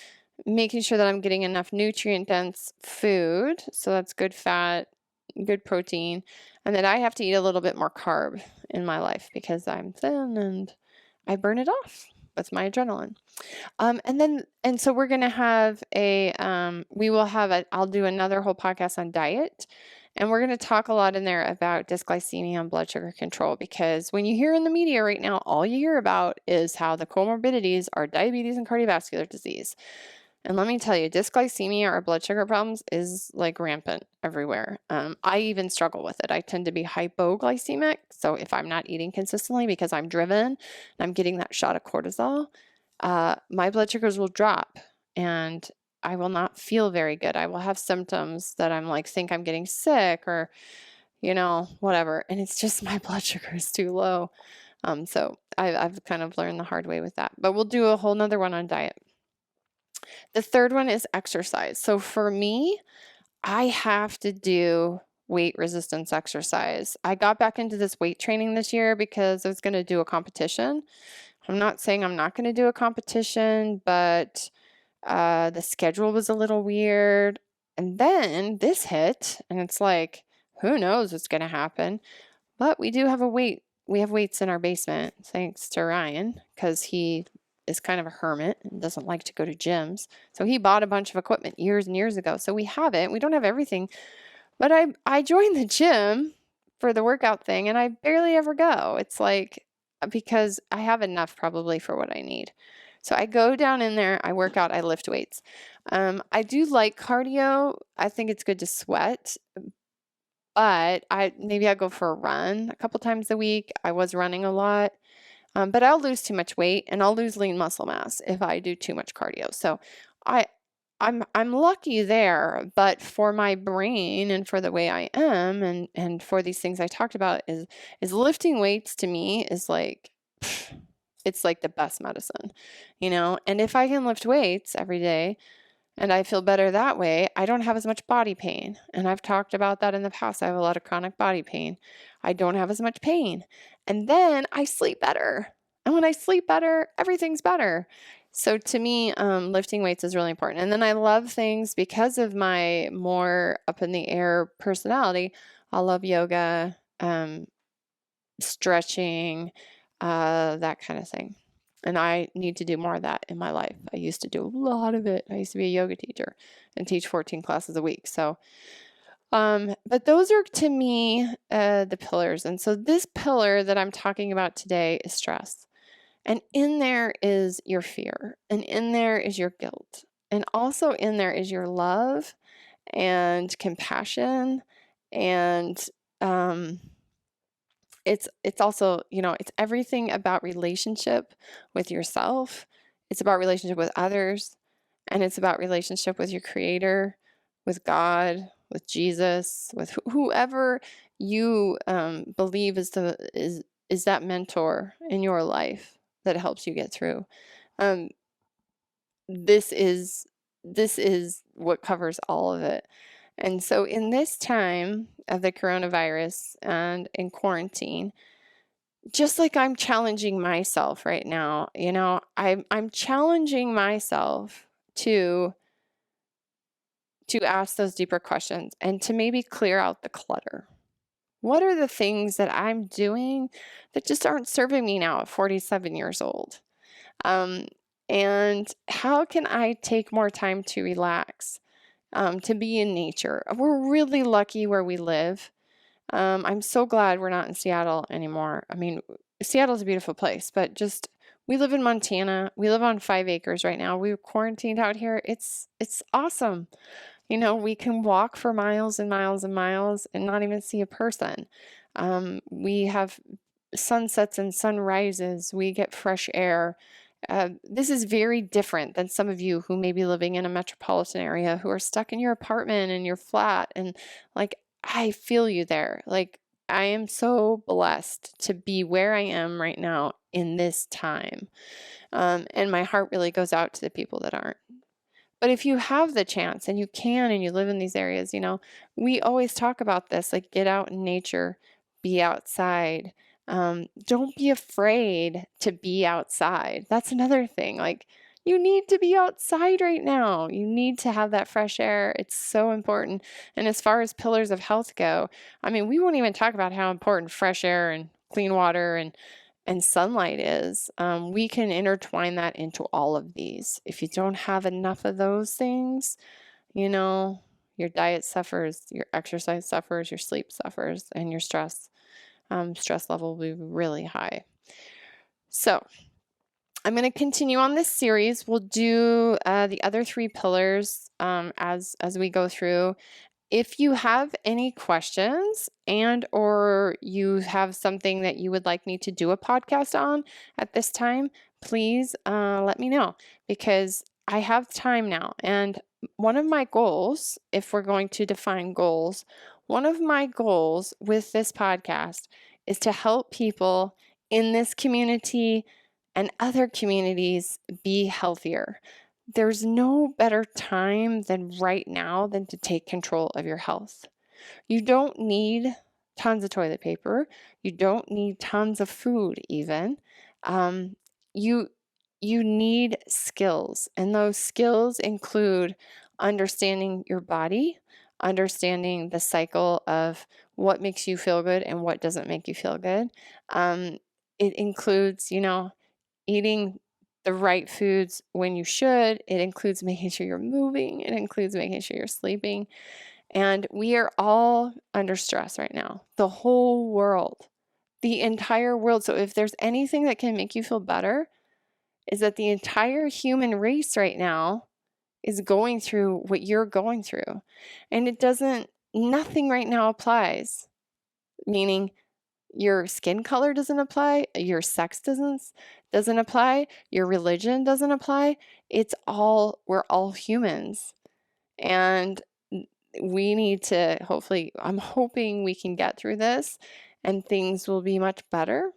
making sure that I'm getting enough nutrient dense food. So that's good fat, good protein, and that I have to eat a little bit more carb in my life because I'm thin and I burn it off with my adrenaline. And so we're going to have I'll do another whole podcast on diet. And we're going to talk a lot in there about dysglycemia and blood sugar control because when you hear in the media right now, all you hear about is how the comorbidities are diabetes and cardiovascular disease. And let me tell you, dysglycemia or blood sugar problems is like rampant everywhere. I even struggle with it. I tend to be hypoglycemic. So if I'm not eating consistently because I'm driven and I'm getting that shot of cortisol, my blood sugars will drop and I will not feel very good. I will have symptoms that I'm think I'm getting sick or, whatever. And it's just my blood sugar is too low. So I've kind of learned the hard way with that. But we'll do a whole nother one on diet. The third one is exercise. So for me, I have to do weight resistance exercise. I got back into this weight training this year because I was going to do a competition. I'm not saying I'm not going to do a competition, but the schedule was a little weird. And then this hit, and it's who knows what's going to happen? But we have weights in our basement, thanks to Ryan, because he is kind of a hermit and doesn't like to go to gyms. So he bought a bunch of equipment years and years ago. So we have it. We don't have everything. But I joined the gym for the workout thing and I barely ever go. It's because I have enough probably for what I need. So I go down in there, I work out, I lift weights. I do like cardio. I think it's good to sweat. But maybe I go for a run a couple times a week. I was running a lot. But I'll lose too much weight and I'll lose lean muscle mass if I do too much cardio. So I'm lucky there, but for my brain and for the way I am and for these things I talked about is lifting weights to me is it's like the best medicine, And if I can lift weights every day and I feel better that way, I don't have as much body pain. And I've talked about that in the past. I have a lot of chronic body pain. I don't have as much pain. And then I sleep better. And when I sleep better, everything's better. So to me, lifting weights is really important. And then I love things because of my more up in the air personality. I love yoga, stretching, that kind of thing. And I need to do more of that in my life. I used to do a lot of it. I used to be a yoga teacher and teach 14 classes a week. So, but those are to me the pillars. And so this pillar that I'm talking about today is stress. And in there is your fear, and in there is your guilt. And also in there is your love and compassion, and it's also, it's everything about relationship with yourself. It's about relationship with others, and it's about relationship with your creator, with God, with Jesus, with whoever you believe is that mentor in your life that helps you get through. Um, this is what covers all of it. And so in this time of the coronavirus and in quarantine, just like I'm challenging myself right now, I'm challenging myself to ask those deeper questions and to maybe clear out the clutter. What are the things that I'm doing that just aren't serving me now at 47 years old? And how can I take more time to relax, to be in nature? We're really lucky where we live. I'm so glad we're not in Seattle anymore. I mean, Seattle's a beautiful place, but just we live in Montana. We live on 5 acres right now. We're quarantined out here. It's awesome. We can walk for miles and miles and miles and not even see a person. We have sunsets and sunrises. We get fresh air. This is very different than some of you who may be living in a metropolitan area who are stuck in your apartment and your flat. And like, I feel you there. Like, I am so blessed to be where I am right now in this time. And my heart really goes out to the people that aren't. But if you have the chance and you can and you live in these areas, we always talk about this, like get out in nature, be outside. Don't be afraid to be outside. That's another thing. Like you need to be outside right now. You need to have that fresh air. It's so important. And as far as pillars of health go, I mean, we won't even talk about how important fresh air and clean water and sunlight is. We can intertwine that into all of these. If you don't have enough of those things, your diet suffers, your exercise suffers, your sleep suffers, and your stress level will be really high. So I'm going to continue on this series. We'll do the other 3 pillars as we go through. If you have any questions and or you have something that you would like me to do a podcast on at this time, please let me know, because I have time now. And one of my goals, if we're going to define goals, one of my goals with this podcast is to help people in this community and other communities be healthier. There's no better time than right now than to take control of your health. You don't need tons of toilet paper. You don't need tons of food even. You need skills, and those skills include understanding your body, understanding the cycle of what makes you feel good and what doesn't make you feel good. It includes, eating the right foods when you should. It includes making sure you're moving. It includes making sure you're sleeping. And we are all under stress right now. The whole world, the entire world. So if there's anything that can make you feel better, is that the entire human race right now is going through what you're going through. And nothing right now applies, meaning your skin color doesn't apply, your sex doesn't apply, your religion doesn't apply. We're all humans. And we need to I'm hoping we can get through this and things will be much better.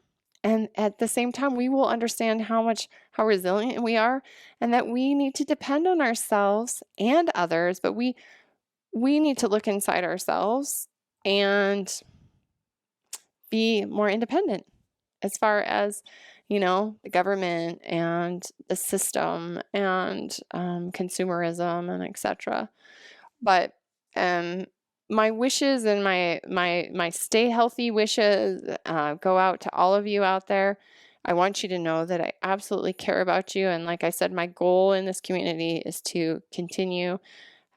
And at the same time, we will understand how resilient we are, and that we need to depend on ourselves and others, but we need to look inside ourselves and be more independent as far as, the government and the system and consumerism and etc. But my wishes and my stay healthy wishes go out to all of you out there. I want you to know that I absolutely care about you. And like I said, my goal in this community is to continue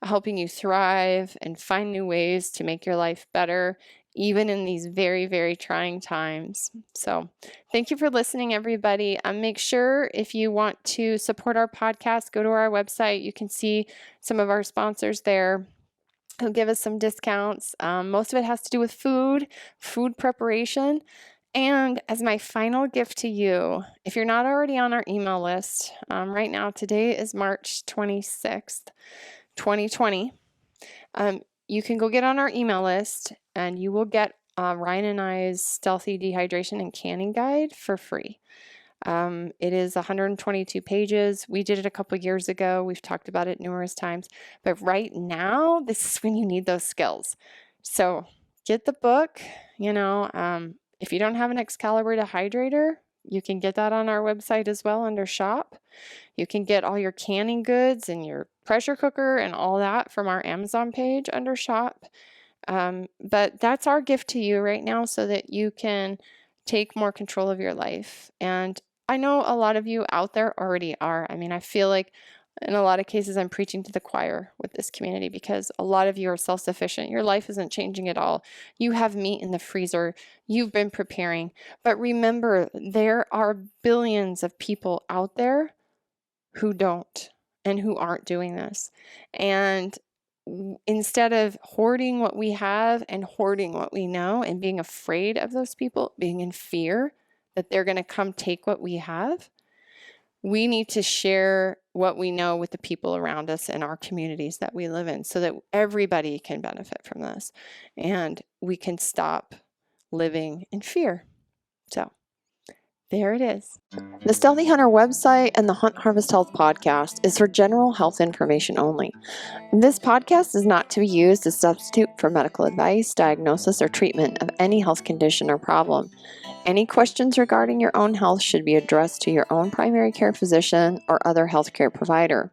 helping you thrive and find new ways to make your life better, even in these very, very trying times. So thank you for listening, everybody. Make sure if you want to support our podcast, go to our website. You can see some of our sponsors there who give us some discounts. Most of it has to do with food preparation. And as my final gift to you, if you're not already on our email list, right now, today is March 26th, 2020. You can go get on our email list and you will get Ryan and I's Stealthy Dehydration and Canning Guide for free. It is 122 pages. We did it a couple years ago. We've talked about it numerous times. But right now, this is when you need those skills. So get the book. If you don't have an Excalibur dehydrator, you can get that on our website as well under shop. You can get all your canning goods and your pressure cooker and all that from our Amazon page under shop. But that's our gift to you right now so that you can take more control of your life. And I know a lot of you out there already are. I mean, I feel like in a lot of cases I'm preaching to the choir with this community because a lot of you are self-sufficient. Your life isn't changing at all. You have meat in the freezer. You've been preparing. But remember, there are billions of people out there who don't and who aren't doing this. And instead of hoarding what we have and hoarding what we know and being afraid of those people, being in fear that they're going to come take what we have, we need to share what we know with the people around us and our communities that we live in so that everybody can benefit from this and we can stop living in fear. So there it is. The Stealthy Hunter website and the Hunt Harvest Health podcast is for general health information only. This podcast is not to be used as a substitute for medical advice, diagnosis, or treatment of any health condition or problem. Any questions regarding your own health should be addressed to your own primary care physician or other healthcare provider.